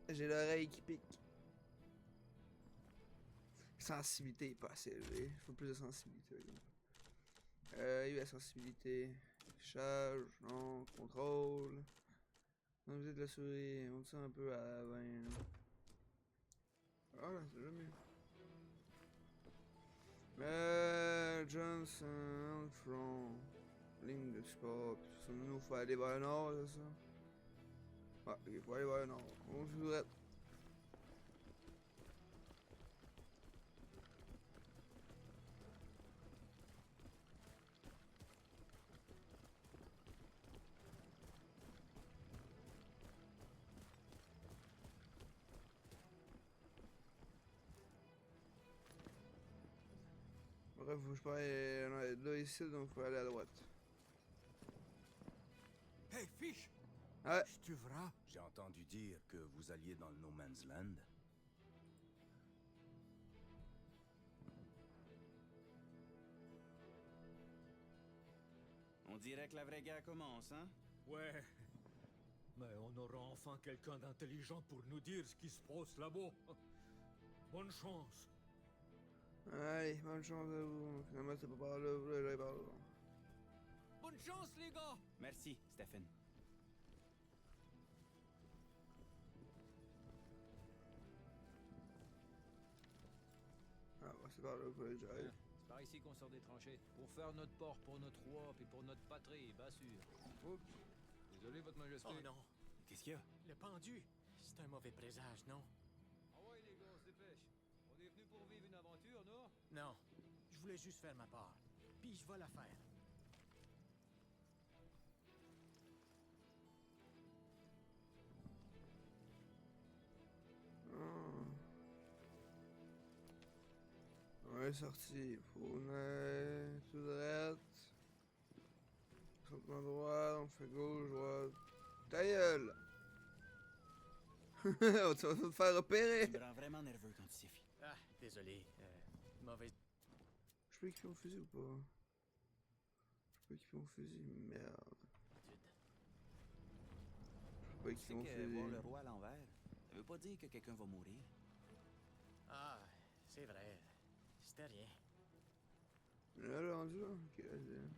J'ai l'oreille qui pique. Sensibilité est pas assez élevée. Il faut plus de sensibilité. Il y a la sensibilité. Charge, non, contrôle. On visite la souris, on tire un peu à 20. Ah là, c'est déjà mieux. Johnson, front. Ligne de support. Ça nous faut aller vers le nord, c'est ça? Ouais, il faut aller vers le nord. On se voudrait. Bref, faut que je peux aller là ici, donc faut aller à droite. Hey, Fish! Ouais. Tu vrai? J'ai entendu dire que vous alliez dans le No Man's Land. On dirait que la vraie guerre commence, hein? Ouais. Mais on aura enfin quelqu'un d'intelligent pour nous dire ce qui se passe là-bas. Bonne chance. Allez, bonne chance à vous. Finalement, c'est pas par là, vous allez par là. Bonne chance, les gars! Merci, Stephen. Ah, bah, c'est par là, faut que j'arrive. C'est par ici qu'on sort des tranchées. Pour faire notre port pour notre roi puis pour notre patrie, bien sûr. Oups. Désolé, votre majesté. Oh non, Qu'est-ce qu'il y a? le pendu. C'est un mauvais présage, non? Ah ouais, les gars, on se dépêche. On est venu pour vivre une aventure, non? Non, je voulais juste faire ma part. Puis je vais la faire. première sortie. Faut tout droit. Sautement droit, on fait gauche, droite. Ta gueule! On va te faire repérer! Tu me rends vraiment nerveux quand tu siffles. Ah, désolé. Mauvaise... Je peux équiper mon fusil ou pas? Je peux équiper mon fusil, merde. Je peux Tu équiper sais mon que voir le fusil. roi à l'envers, ça veut pas dire que quelqu'un va mourir. Ah, c'est vrai. C'était rien. Là, rendu là? Ok, vas-y.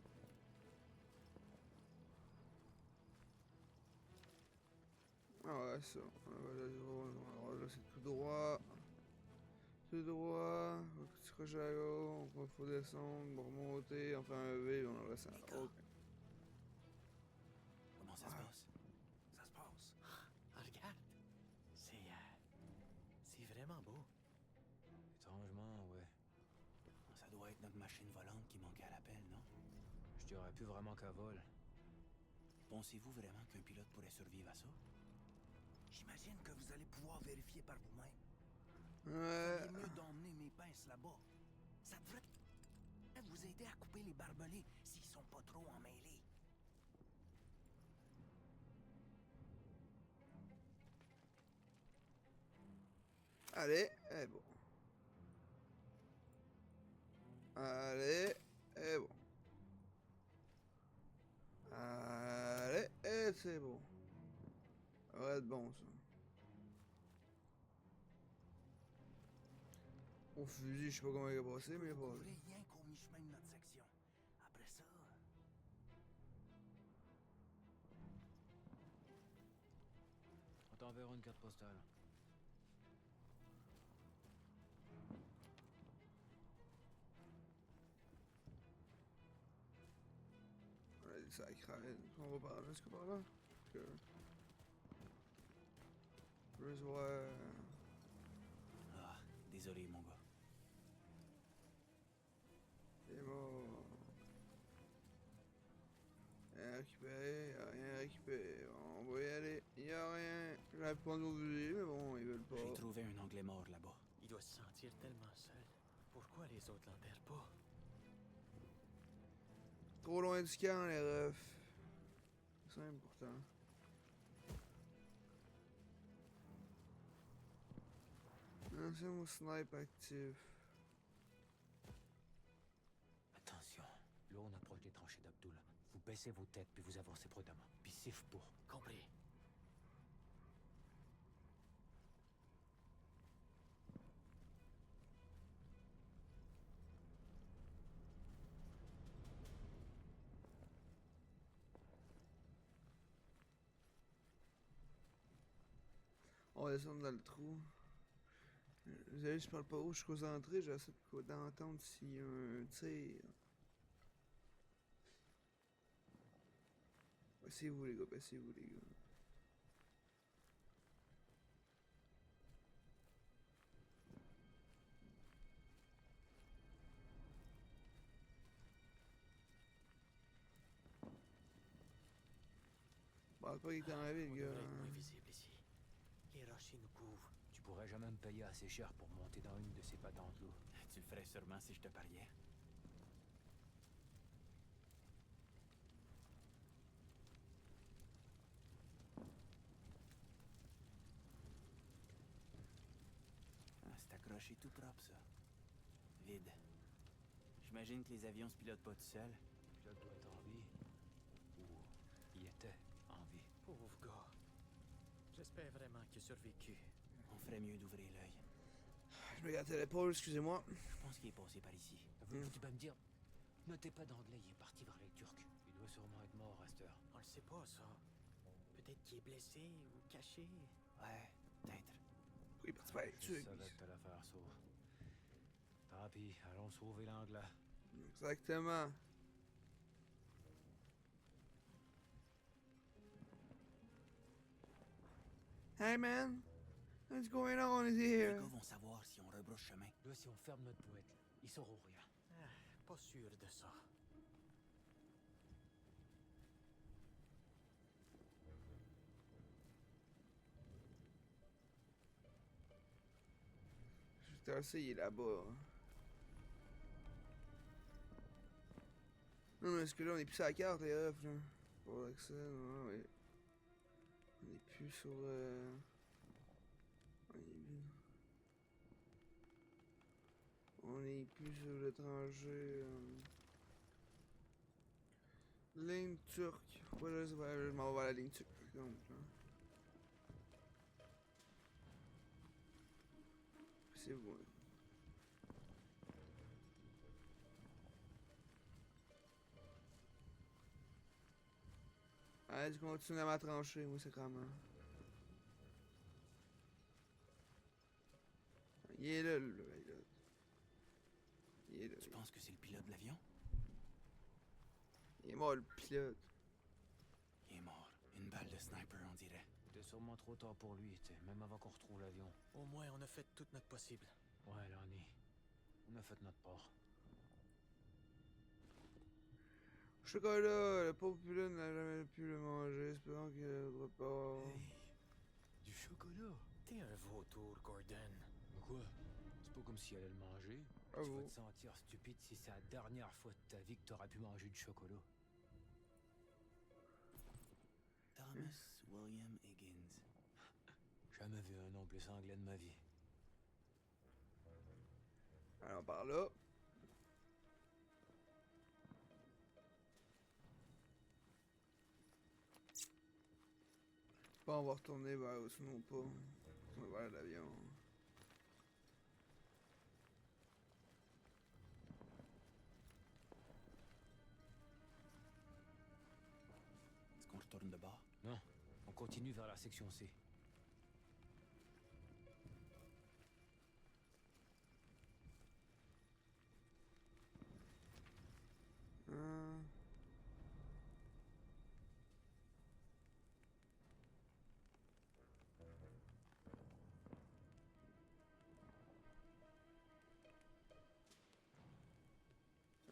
Ah ouais, ça. Là, c'est tout droit. Tout droit. Petit crochet à gauche. Il faut descendre, remonter, on fait un V, on reste à D'accord. OK. Comment ça se passe? Ça se passe. Ah, regarde. C'est vraiment beau. Étrangement, ouais. Ça doit être notre machine volante qui manquait à l'appel, non? Je dirais plus vraiment qu'à vol. Pensez-vous vraiment qu'un pilote pourrait survivre à ça? J'imagine que vous allez pouvoir vérifier par vous-même. Ouais. Il est mieux d'emmener mes pinces là-bas. Ça devrait vous aider à couper les barbelés s'ils sont pas trop emmêlés. Allez, et bon. Allez, et bon. Allez, et c'est bon. Ça va être bon, ça. Au fusil, je sais pas comment il a passé, mais il a Vous passé. couvrez rien qu'au mi-chemin de notre section. Après ça... On t'enverra une carte postale. On a dit ça à craindre. On va par là, est-ce que par là? Que... Je veux voir... Ah, désolé, mon gars. C'est mort. Rien récupéré, y'a rien récupéré. On va y aller. Y'a rien. J'aurais pu prendre au fusil, mais bon, ils veulent J'ai pas. trouvé un anglais mort là-bas. Il doit se sentir tellement seul. Pourquoi les autres l'enterrent pas? Trop loin du camp, les refs. C'est simple pourtant. Non, c'est mon snipe actif. Attention, là on approche des tranchées d'Abdul. Vous baissez vos têtes puis vous avancez prudemment. Puis siffle pour. Compris. On va descendre dans le trou. Vous savez, je parle pas haut, je suis concentré, j'essaie d'entendre s'il y a un tir. Baissez-vous les gars, baissez-vous les gars. Parle pas qu'il est dans la ville, On gars. devrait être moins visible ici. Les rochers nous couvrent. Tu pourrais jamais me payer assez cher pour monter dans une de ces patentes-là. Tu le ferais sûrement si je te pariais. Ah, c'est accroché tout propre, ça. Vide. J'imagine que les avions se pilotent pas tout seuls. Le pilote doit être en vie. Ou il était en vie. Pauvre gars. J'espère vraiment qu'il a survécu. On ferait mieux d'ouvrir l'œil. Je me grattais l'épaule, excusez-moi. Je pense qu'il est passé par ici. Vous tu vas me dire, notez pas d'anglais, il est parti vers les Turcs. Il doit sûrement être mort à cette heure. On le sait pas, ça. Peut-être qu'il est blessé ou caché. Ouais, peut-être. Oui, parce que Je tu savais que t'allais faire ça. Tant pis, allons sauver l'anglais. Exactement. Hey man, what's going on Les here? gars vont savoir si on rebrousse chemin. Là, si on ferme notre boîte, ils sauront rien. Ah, pas sûr de ça. Putain, ça, il est là-bas. Non, mais est-ce que là, on est plus sur la carte, les refs, là? Pour l'accès, non, oui. On est plus sur, On est plus sur l'étranger, Ligne turque. Ouais, là, je m'en vais vers la ligne turque, par exemple, là. C'est bon. Allez, tu continues à ma tranchée, moi, c'est comment. Il est là, le pilote. Il est là. Tu penses que c'est le pilote de l'avion? Il est mort, le pilote. Il est mort. Une balle de sniper, on dirait. C'était sûrement trop tard pour lui, même avant qu'on retrouve l'avion. Au moins, on a fait tout notre possible. Ouais, Lonnie. On a fait notre part. Chocolat, le pauvre pilote n'a jamais pu le manger, espérant qu'il ne le pas. Du chocolat? T'es un vautour, Gordon. Mais quoi? C'est pas comme si elle allait le manger. Tu vas te sentir stupide si c'est la dernière fois de ta vie que t'auras pu manger du chocolat. Thomas William Higgins. Jamais vu un nom plus anglais de ma vie. Alors par là. Pas on va retourner vers sinon pas. On va vers l'avion. Est-ce qu'on retourne de bord? Non, on continue vers la section C.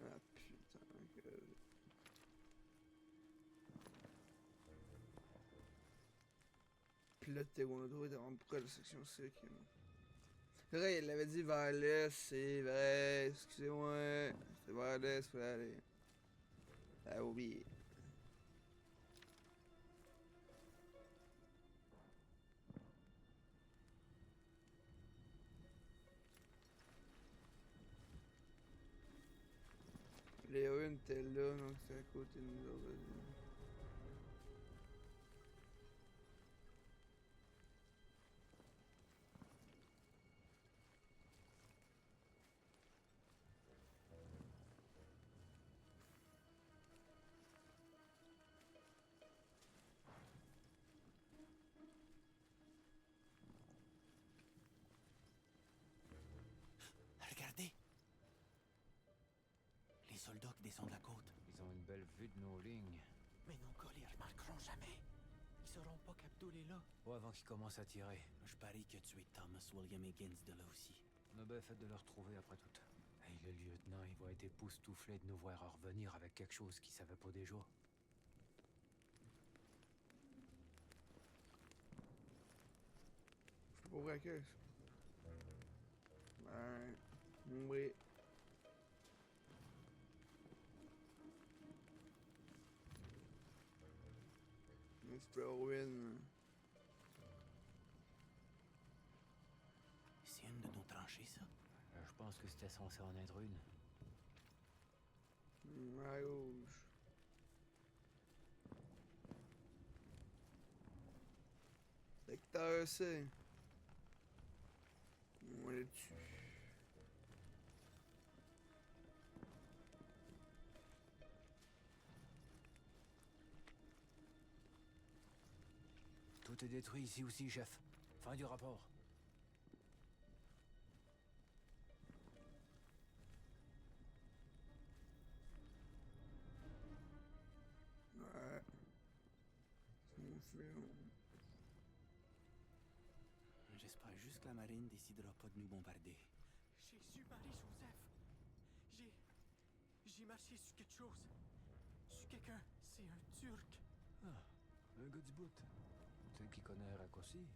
Ah putain que... Puis là, t'es où on a trouvé vraiment pourquoi la section C qui... C'est vrai, il avait dit vers l'est, c'est vrai, excusez-moi. C'est vers l'est, faut aller. Ah, oublié. Les runes étaient là, donc c'est à côté de nous autres. Regardez! Les soldats qui descendent la côte. Ils ont une belle vue de nos lignes. Mais nos gars les remarqueront jamais. Ils sauront pas qu'Abdul est là. Pas avant qu'ils commencent à tirer. Je parie que tu es Thomas William Higgins de là aussi. On a bien fait de le retrouver après tout. Hey, le lieutenant, il va être époustouflé de nous voir revenir avec quelque chose qu'il savait pas déjà. Je peux ouvrir la caisse. Ouais. Oui. Mr. Owen. C'est une de nos tranchées, ça. Je pense que c'était censé en être une. À gauche. Secteur C. On est dessus. Tout est détruit ici aussi, chef. Fin du rapport. Ouais. C'est mon fléau. J'espère juste que la marine décidera pas de nous bombarder. J'ai su Marie-Joseph. J'ai marché sur quelque chose. Sur quelqu'un. C'est un Turc. Ah, un gars du bout. Tu sais qui connaît un raccourci.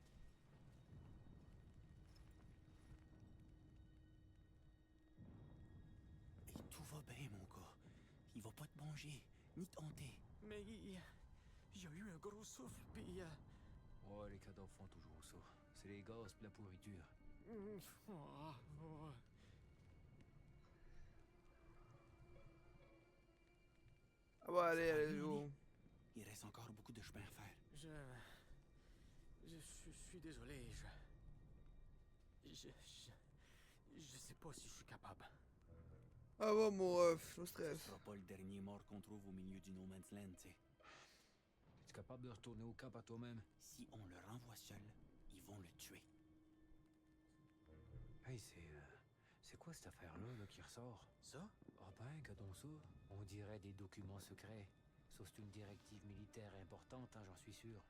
Et tout va bien, mon gars. Il va pas te manger, ni te hanter. Mais il y a eu un gros souffle, puis... Ouais, les cadavres font toujours ça. C'est les gaz pis la pourriture. Oh, oh. Ah bah allez, Ça va allez, bien go. aller? Il reste encore beaucoup de chemin à faire. Je suis désolé, je sais pas si je suis capable. Ah bah mon ref, no Ce stress. sera pas le dernier mort qu'on trouve au milieu du No Man's Land, tu sais. Es-tu capable de retourner au camp à toi-même? Si on le renvoie seul, ils vont le tuer. Hey, c'est quoi cette affaire-là là, qui ressort? Ça? Ah ben, regardons ça. On dirait des documents secrets. Ça, c'est une directive militaire importante, hein, j'en suis sûr.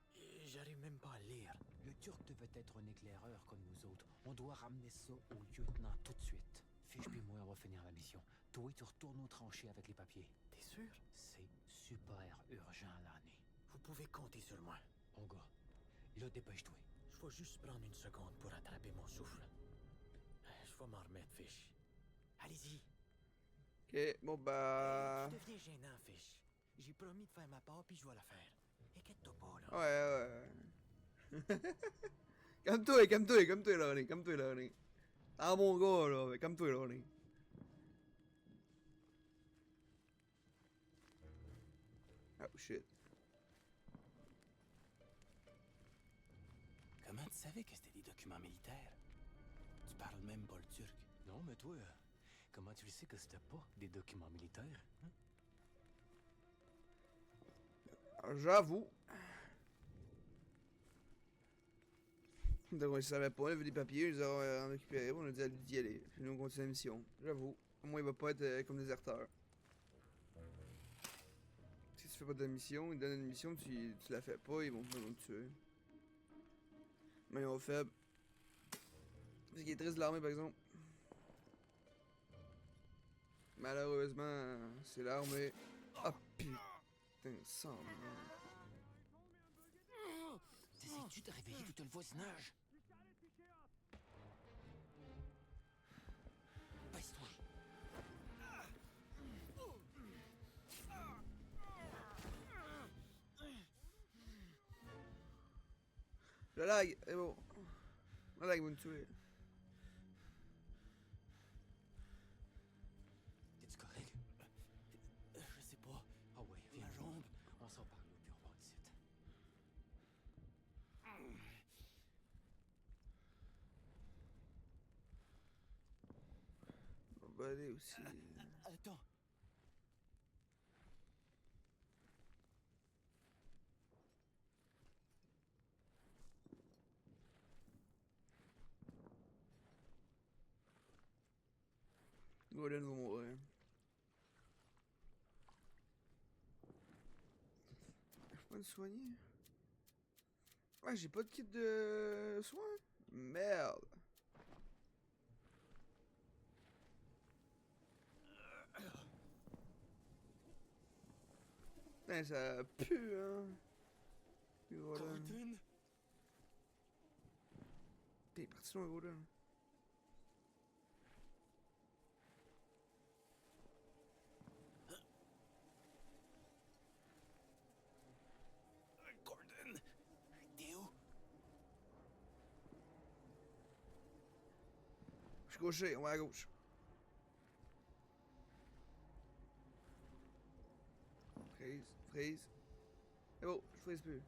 J'arrive même pas à lire. Le Turc devait être un éclaireur comme nous autres. On doit ramener ça au lieutenant tout de suite. Fiche puis moi, on va finir la mission. Toi, tu retournes aux tranchées avec les papiers. T'es sûr? C'est super urgent, l'année. Vous pouvez compter sur moi. Mon gars, là, dépêche-toi. Je vais juste prendre une seconde pour attraper mon souffle. Je vais m'en remettre, Fish. Allez-y. Ok, bon bah... Tu deviens gênant, Fish. J'ai promis de faire ma part, puis je vais la faire. Inquiète-toi pas, là. Ouais. Calme-toi, là, Ronnie. Ah mon gars, là, calme-toi, là, Ronnie. Oh shit. Comment tu savais que c'était des documents militaires? Tu parles même pas le turc. Non, mais toi, comment tu le sais que c'était pas des documents militaires? Hein? J'avoue. Donc on ne savait pas, on a vu des papiers, ils ont récupéré, on a dit à lui d'y aller. Puis nous on continue la mission. J'avoue. Au moins il va pas être comme déserteur. Si tu fais pas de mission, ils te donnent une mission, tu la fais pas, ils vont te tuer. Mais ils ont faible. Ce qui est triste de l'armée par exemple. Malheureusement, c'est l'armée. Ah putain, sang. T'essaies-tu de réveiller tout le voisinage? Baisse-toi. Le lag, c'est bon. Le lag va me tuer. T'es-tu correct? Je sais pas. Ah ouais, viens. Ma jambe. On s'en parle au bureau d'ici. On va aller aussi. Attends. Gordon va mourir. Je peux pas me soigner. Ouais, j'ai pas de kit de soins. Merde. Putain, ça pue, hein. Gordon. Gordon? T'es parti loin, Gordon. Gordon? T'es où? Je suis gaucher, on va à gauche. Freeze. C'est bon, je freeze plus.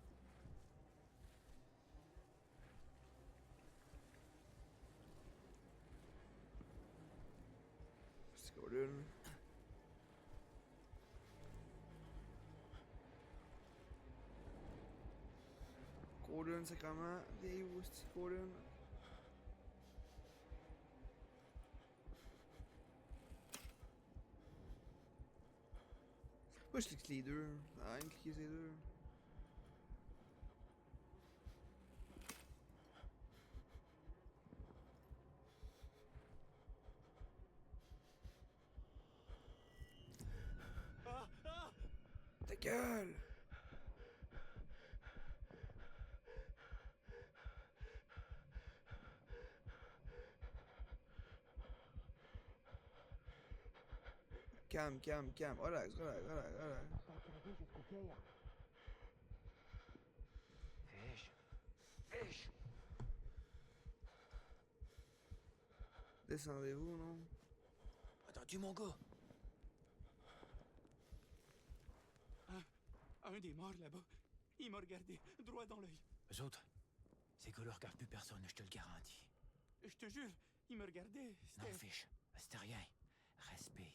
C'est Gordon. Gordon, sacrément. Viens où, c'est Gordon? Moi, je clique les deux. Arrête de cliquer ces deux. Ta gueule! calme, calme, calme. Relax, relax, relax, relax. Fish. Fish. Descendez-vous, non? Attends-tu, mon gars? Un des morts là-bas, il m'a regardé droit dans l'œil. Eux autres, ces gars-là regardent plus personne, je te le garantis. Je te jure, il me regardait. Non, C'était... Fish, c'était rien. Respire.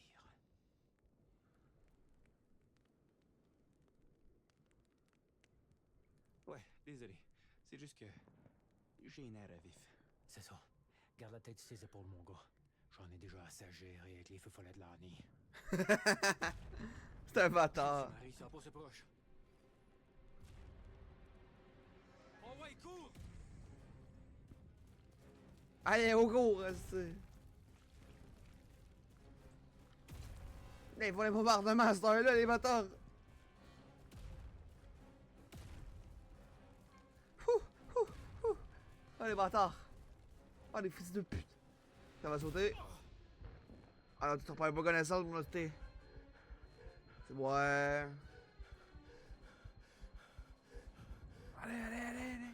Ouais, désolé. C'est juste que j'ai un air à vif. C'est ça. Garde la tête sur tes épaules, mon gars. J'en ai déjà assez à gérer avec les feux follets de l'année. C'est un bâtard. Marie, ça va pas se proche. Oh ouais, cours! Allez, au cours, restez. Ils font les bombardements à cette heure-là, les bâtards. Ouh, ouh, ouh. Ah, les bâtards. Ah, les fils de pute. Ça va sauter. Ah non, tu t'en prends pas connaissance, mon hostie. C'est ouais. Allez, allez, allez, allez.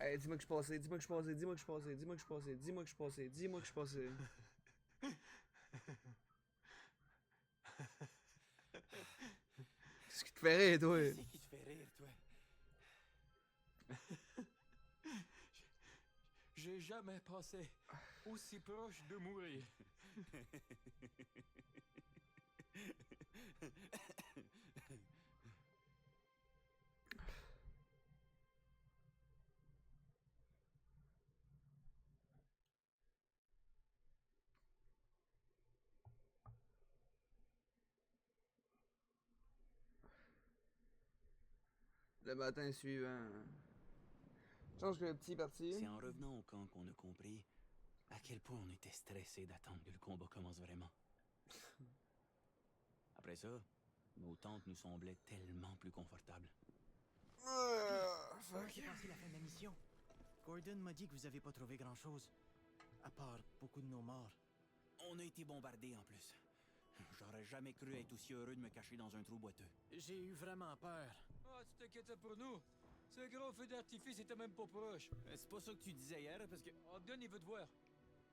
Hey, dis-moi que je suis passé, dis-moi que je suis passé, dis-moi que je suis passé, dis-moi que je suis passé, dis-moi que je suis passé, dis-moi que je suis passé. Qu'est-ce qui te fait rire, toi? Qu'est-ce qui te fait rire, toi? J'ai jamais pensé aussi proche de mourir. Le matin suivant. Je pense que le petit parti. C'est en revenant au camp qu'on a compris à quel point on était stressé d'attendre que le combat commence vraiment. Après ça, nos tentes nous semblaient tellement plus confortables. Fuck. J'ai pensé la fin de la mission. Gordon m'a dit que vous avez pas trouvé grand-chose. À part beaucoup de nos morts. On a été bombardés en plus. J'aurais jamais cru être aussi heureux de me cacher dans un trou boiteux. J'ai eu vraiment peur. Ah, tu t'inquiètes pour nous. Ce gros feu d'artifice était même pas proche. C'est pas ça que tu disais hier, parce que... Ogden, il veut te voir.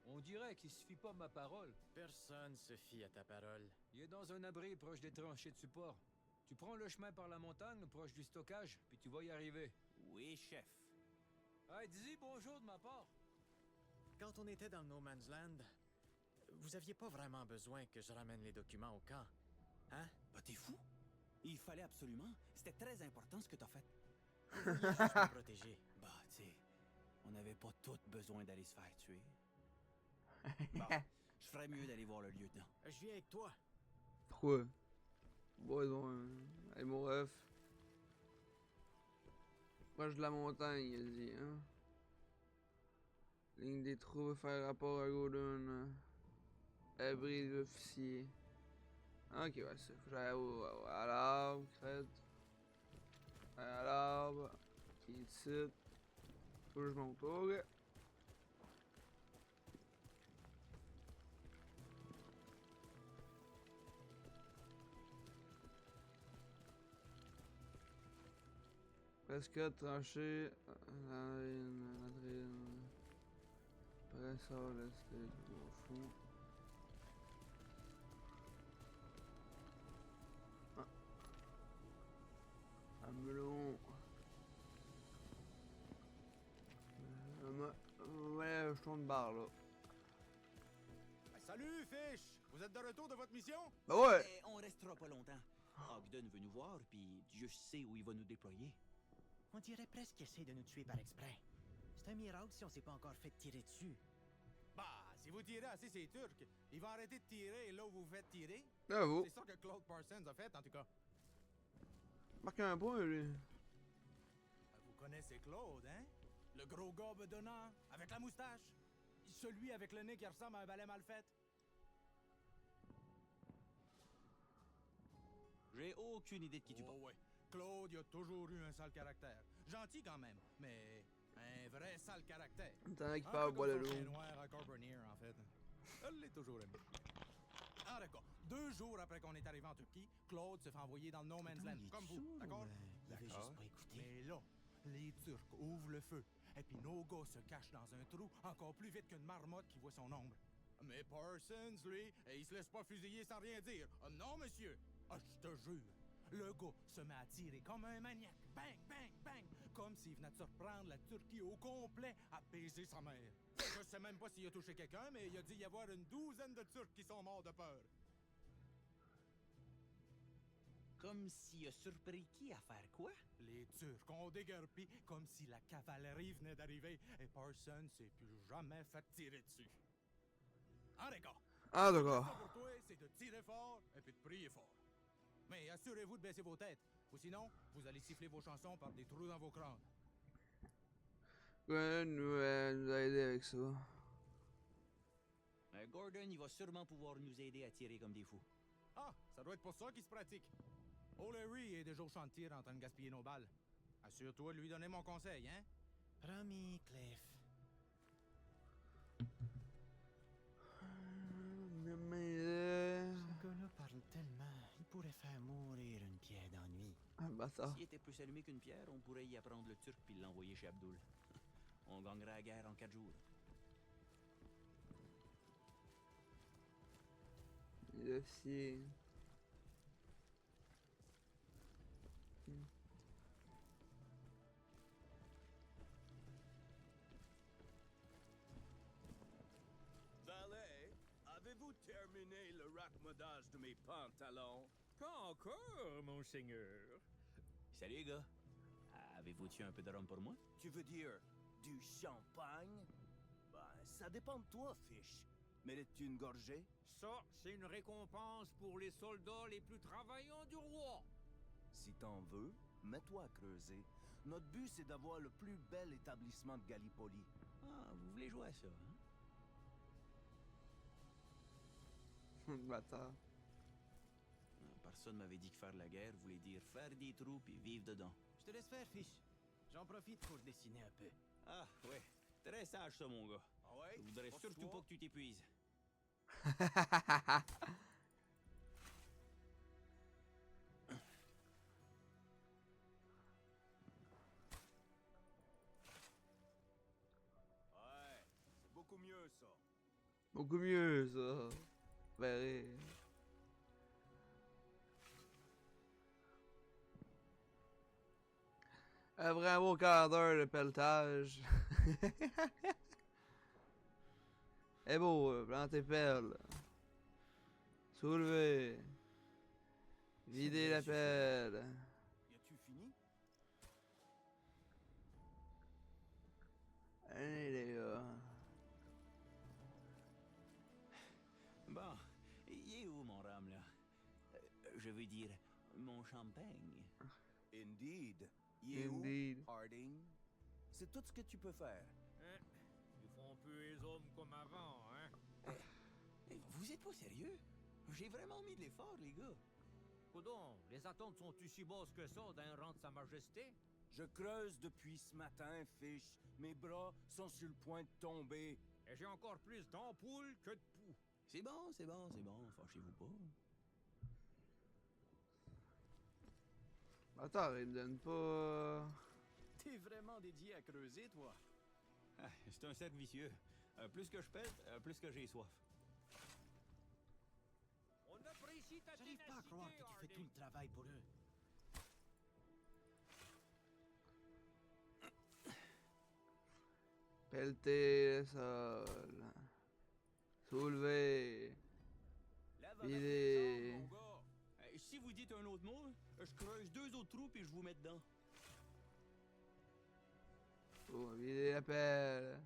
On dirait qu'il se fie pas à ma parole. Personne se fie à ta parole. Il est dans un abri proche des tranchées de support. Tu prends le chemin par la montagne, proche du stockage, puis tu vas y arriver. Oui, chef. Hey, dis bonjour de ma part. Quand on était dans le No Man's Land, vous aviez pas vraiment besoin que je ramène les documents au camp. Hein? Bah, t'es fou? Il fallait absolument. C'était très important ce que t'as fait. Vous vouliez juste me protéger. Bah, tu sais, on n'avait pas tous besoin d'aller se faire tuer. Bon, je ferais mieux d'aller voir le lieutenant. Je viens avec toi. Pourquoi? Bon, hey, mon ref. Proche de la montagne, il a dit, hein. Ligne des troupes, faire rapport à Gordon. Abri de l'officier. Ok, ouais, ça. Faut que j'aille à l'arbre, crête. À l'arbre. Qui est ici. Faut que je monte. Ok. Presque tranché. Adrien. Après ça, là, c'était au fond. Un melon. Ouais, je tourne barre là. Salut, Fish! Vous êtes de retour de votre mission? Bah ouais! Mais on restera pas longtemps. Ogden veut nous voir, puis Dieu sait où il va nous déployer. On dirait presque qu'il essaie de nous tuer par exprès. C'est un miracle si on s'est pas encore fait tirer dessus. Bah, si vous tirez assez ces Turcs, ils vont arrêter de tirer là où vous vous faites tirer. Bravo! C'est ça que Claude Parsons a fait, en tout cas. Marque un point, lui. Vous connaissez Claude, hein? Le gros gars bedonnant, avec la moustache. Celui avec le nez qui ressemble à un balai mal fait. J'ai aucune idée de qui tu Oh parles. ouais. Claude, il a toujours eu un sale caractère. Gentil quand même, mais Un vrai sale caractère. T'en as qui Un parlent peu bois comme le son chien loup. noir à Carbernier, en fait. Elle l'est toujours aimé. Ah, d'accord. 2 jours après qu'on est arrivé en Turquie, Claude se fait envoyer dans le No Man's Land, comme vous, d'accord? Il avait juste pas écouté. Mais là, les Turcs ouvrent le feu, et puis nos gars se cachent dans un trou encore plus vite qu'une marmotte qui voit son ombre. Mais Parsons, lui, il se laisse pas fusiller sans rien dire. Ah, non, monsieur! Ah, je te jure! Le gars se met à tirer comme un maniaque. Bang, bang, bang! Comme s'il venait de surprendre la Turquie au complet à baiser sa mère. Je sais même pas s'il a touché quelqu'un, mais il a dit y avoir une 12aine de Turcs qui sont morts de peur. Comme s'il a surpris qui à faire quoi? Les Turcs ont déguerpi comme si la cavalerie venait d'arriver et Parsons s'est plus jamais fait tirer dessus. En d'accord. Ah, Ça d'accord. pour toi, c'est de tirer fort et puis de prier fort. Mais assurez-vous de baisser vos têtes, ou sinon, vous allez siffler vos chansons par des trous dans vos crânes. Ouais, nous a aidé avec ça. Gordon, il va sûrement pouvoir nous aider à tirer comme des fous. Ah, ça doit être pour ça qu'il se pratique. O'Leary est déjà au champ de tir en train de gaspiller nos balles. Assure-toi de lui donner mon conseil, hein? Promis, Cliff. Ce gars-là parle tellement, il pourrait faire mourir une pierre d'ennui. Ah, bâtard. S'il était plus allumé qu'une pierre, on pourrait y apprendre le turc puis l'envoyer chez Abdul. On gagnerait la guerre en 4 jours. Le sien. Valet, avez-vous terminé le raccommodage de mes pantalons? Pas encore, monseigneur. Salut les gars. Avez-vous tué un peu de rhum pour moi? Tu veux dire du champagne? Ben, ça dépend de toi, Fish. Mérites-tu une gorgée? Ça, c'est une récompense pour les soldats les plus travaillants du roi. Si t'en veux, mets-toi à creuser. Notre but, c'est d'avoir le plus bel établissement de Gallipoli. Ah, vous voulez jouer à ça, hein? Bâtard. Personne m'avait dit que faire la guerre voulait dire faire des trous puis vivre dedans. Je te laisse faire, Fish. J'en profite pour dessiner un peu. Ah, ouais. Très sage, ça, mon gars. Ah ouais? Je voudrais Force-toi. surtout pas que tu t'épuises. Ouais, c'est beaucoup mieux, ça. Beaucoup mieux, ça. Verrez. Un vrai beau quart d'heure de pelletage. Eh beau, plantez pelle. Soulevez. Videz la pelle. Y a-tu fini? Allez les gars. Bon, il est où mon rhum, là? Je veux dire, mon champagne. Indeed. Y est où, Indeed. Harding? C'est tout ce que tu peux faire. Hein? Ils font plus les hommes comme avant, hein? Vous êtes pas sérieux? J'ai vraiment mis de l'effort, les gars. Coudon, les attentes sont aussi basses que ça d'un rang de Sa Majesté? Je creuse depuis ce matin, Fish. Mes bras sont sur le point de tomber. Et j'ai encore plus d'ampoules que de poux. C'est bon, c'est bon, c'est bon, fâchez-vous pas. Attends, il me donne pas. T'es vraiment dédié à creuser, toi? Ah, c'est un cercle vicieux. Plus que je pète, plus que j'ai soif. On apprécie ta J'arrive pas à croire que tu fais tout le travail pour eux. Pelleter le sol. Soulever. Lève avec avec les les jambes, jambes, mon gars. Si vous dites un autre mot, je creuse 2 autres trous puis je vous mets dedans. Oh, vider la pelle.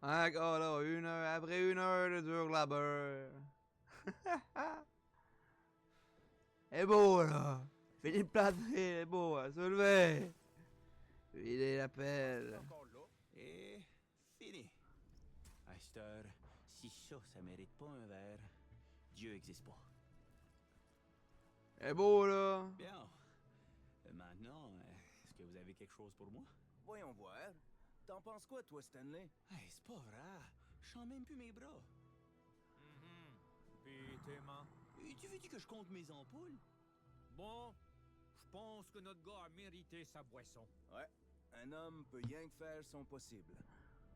Encore là, après 1 heure de dur labeur. C'est beau là. Fini de planter, c'est beau, hein. Soulevez. Vider la pelle. Encore là? Et fini. À cette heure, si ça mérite pas un verre, Dieu existe pas. C'est beau là. Bien. Maintenant, est-ce que vous avez quelque chose pour moi? Voyons voir. T'en penses quoi, toi, Stanley? Hey, c'est pas vrai. Je sens même plus mes bras. Puis tes mains? Et tu veux-tu que je compte mes ampoules? Bon, je pense que notre gars a mérité sa boisson. Ouais, un homme peut rien que faire son possible.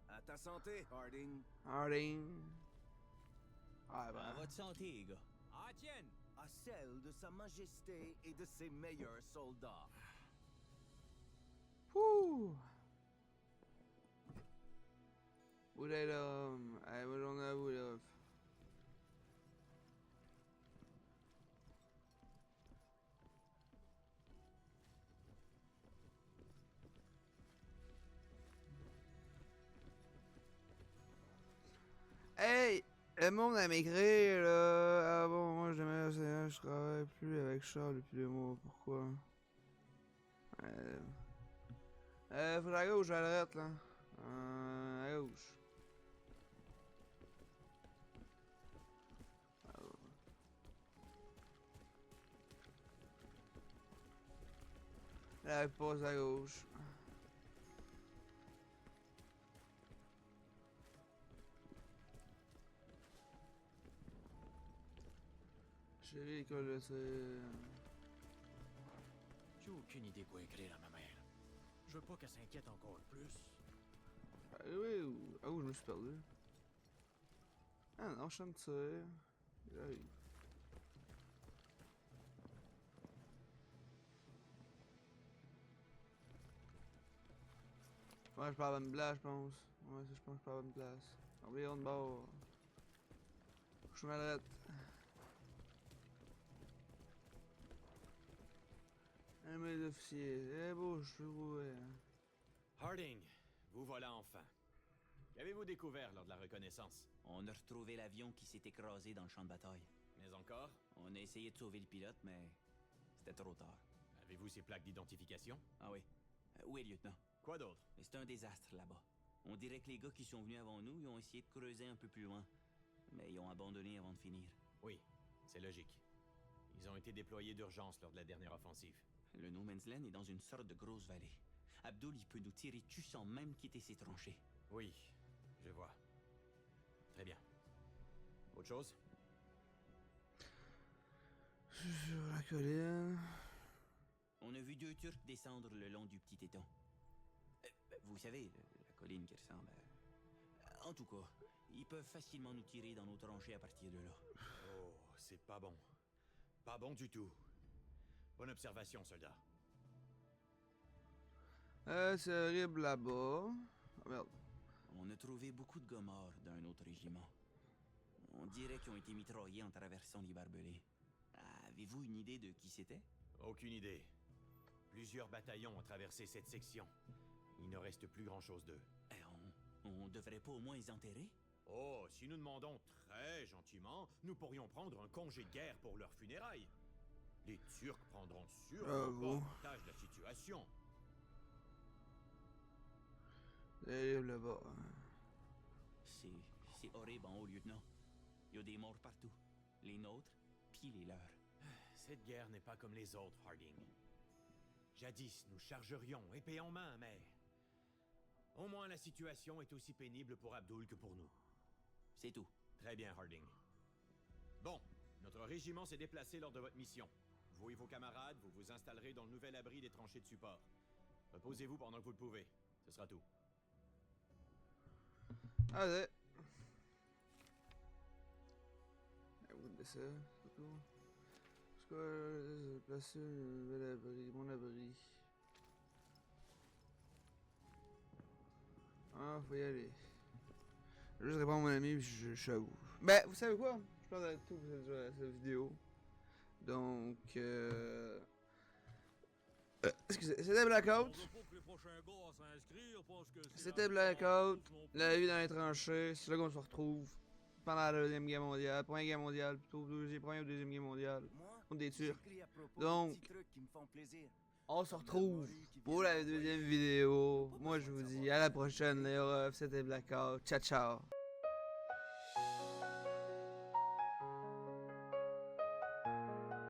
À ta santé, Harding. Harding. Ah À ben. votre santé, les gars. Ah, tienne! À celle de sa majesté et de ses meilleurs soldats. Wouh! Où est l'homme? Allez, bonne journée à vous, là. Hey! Le monde a m'écrit, là. Ah bon, moi, je travaille plus avec Charles depuis 2 mois. Pourquoi? Faut à gauche, j'arrête, là. À gauche. Là, passe à gauche. Chérie, l'école, là, c'est... J'ai aucune idée quoi écrire à ma mère. Je veux pas qu'elle s'inquiète encore plus. Ah oui, ah où je me suis perdu. Ah non, je suis en train de tirer. J'arrive. Ouais, je pars à la bonne place, je pense. Ouais, ça, je pense que je pars à la bonne place. Environ de bord. Je suis malade. Un mail d'officier. Eh beau, je suis roué. Harding, vous voilà enfin. Qu'avez-vous découvert lors de la reconnaissance? On a retrouvé l'avion qui s'est écrasé dans le champ de bataille. Mais encore? On a essayé de sauver le pilote, mais c'était trop tard. Avez-vous ces plaques d'identification? Ah oui. Oui, lieutenant. Quoi d'autre? Mais c'est un désastre là-bas. On dirait que les gars qui sont venus avant nous, ils ont essayé de creuser un peu plus loin. Mais ils ont abandonné avant de finir. Oui, c'est logique. Ils ont été déployés d'urgence lors de la dernière offensive. Le No Man's Land est dans une sorte de grosse vallée. Abdul, il peut nous tirer dessus sans même quitter ses tranchées. Oui, je vois. Très bien. Autre chose? Sur la colline. On a vu 2 Turcs descendre le long du petit étang. Vous savez, la colline qui ressemble à... En tout cas, ils peuvent facilement nous tirer dans nos tranchées à partir de là. Oh, c'est pas bon. Pas bon du tout. Bonne observation, soldat. C'est horrible là-bas. Oh, merde. On a trouvé beaucoup de gars morts d'un autre régiment. On dirait qu'ils ont été mitraillés en traversant les barbelés. Avez-vous une idée de qui c'était? Aucune idée. Plusieurs bataillons ont traversé cette section. Il ne reste plus grand-chose d'eux. On devrait pas au moins les enterrer? Oh, si nous demandons très gentiment, nous pourrions prendre un congé de guerre pour leurs funérailles. Les Turcs prendront sûrement pas avantage de la situation. C'est horrible là-bas. C'est horrible en haut, lieutenant. Il y a des morts partout. Les nôtres, puis les leurs. Cette guerre n'est pas comme les autres, Harding. Jadis, nous chargerions, épée en main, mais... Au moins, la situation est aussi pénible pour Abdul que pour nous. C'est tout. Très bien, Harding. Bon, notre régiment s'est déplacé lors de votre mission. Vous et vos camarades, vous vous installerez dans le nouvel abri des tranchées de support. Reposez-vous pendant que vous le pouvez. Ce sera tout. Allez. Où est ça? C'est tout. Je vais placer un nouvel abri, mon abri. Ah, faut y aller. Je vais juste répondre à mon ami, puis je suis à vous. Ben, vous savez quoi? Je pense d'arrêter tout pour cette vidéo. Donc, excusez, c'était Blackout. C'était Blackout. La vie dans les tranchées. C'est là qu'on se retrouve. Pendant la deuxième guerre mondiale. Première guerre mondiale, plutôt. Première ou deuxième guerre mondiale. Contre des Turcs. Donc, on se retrouve pour la deuxième vidéo. Moi, je vous dis à la prochaine, les refs. C'était Blackout. Ciao, ciao.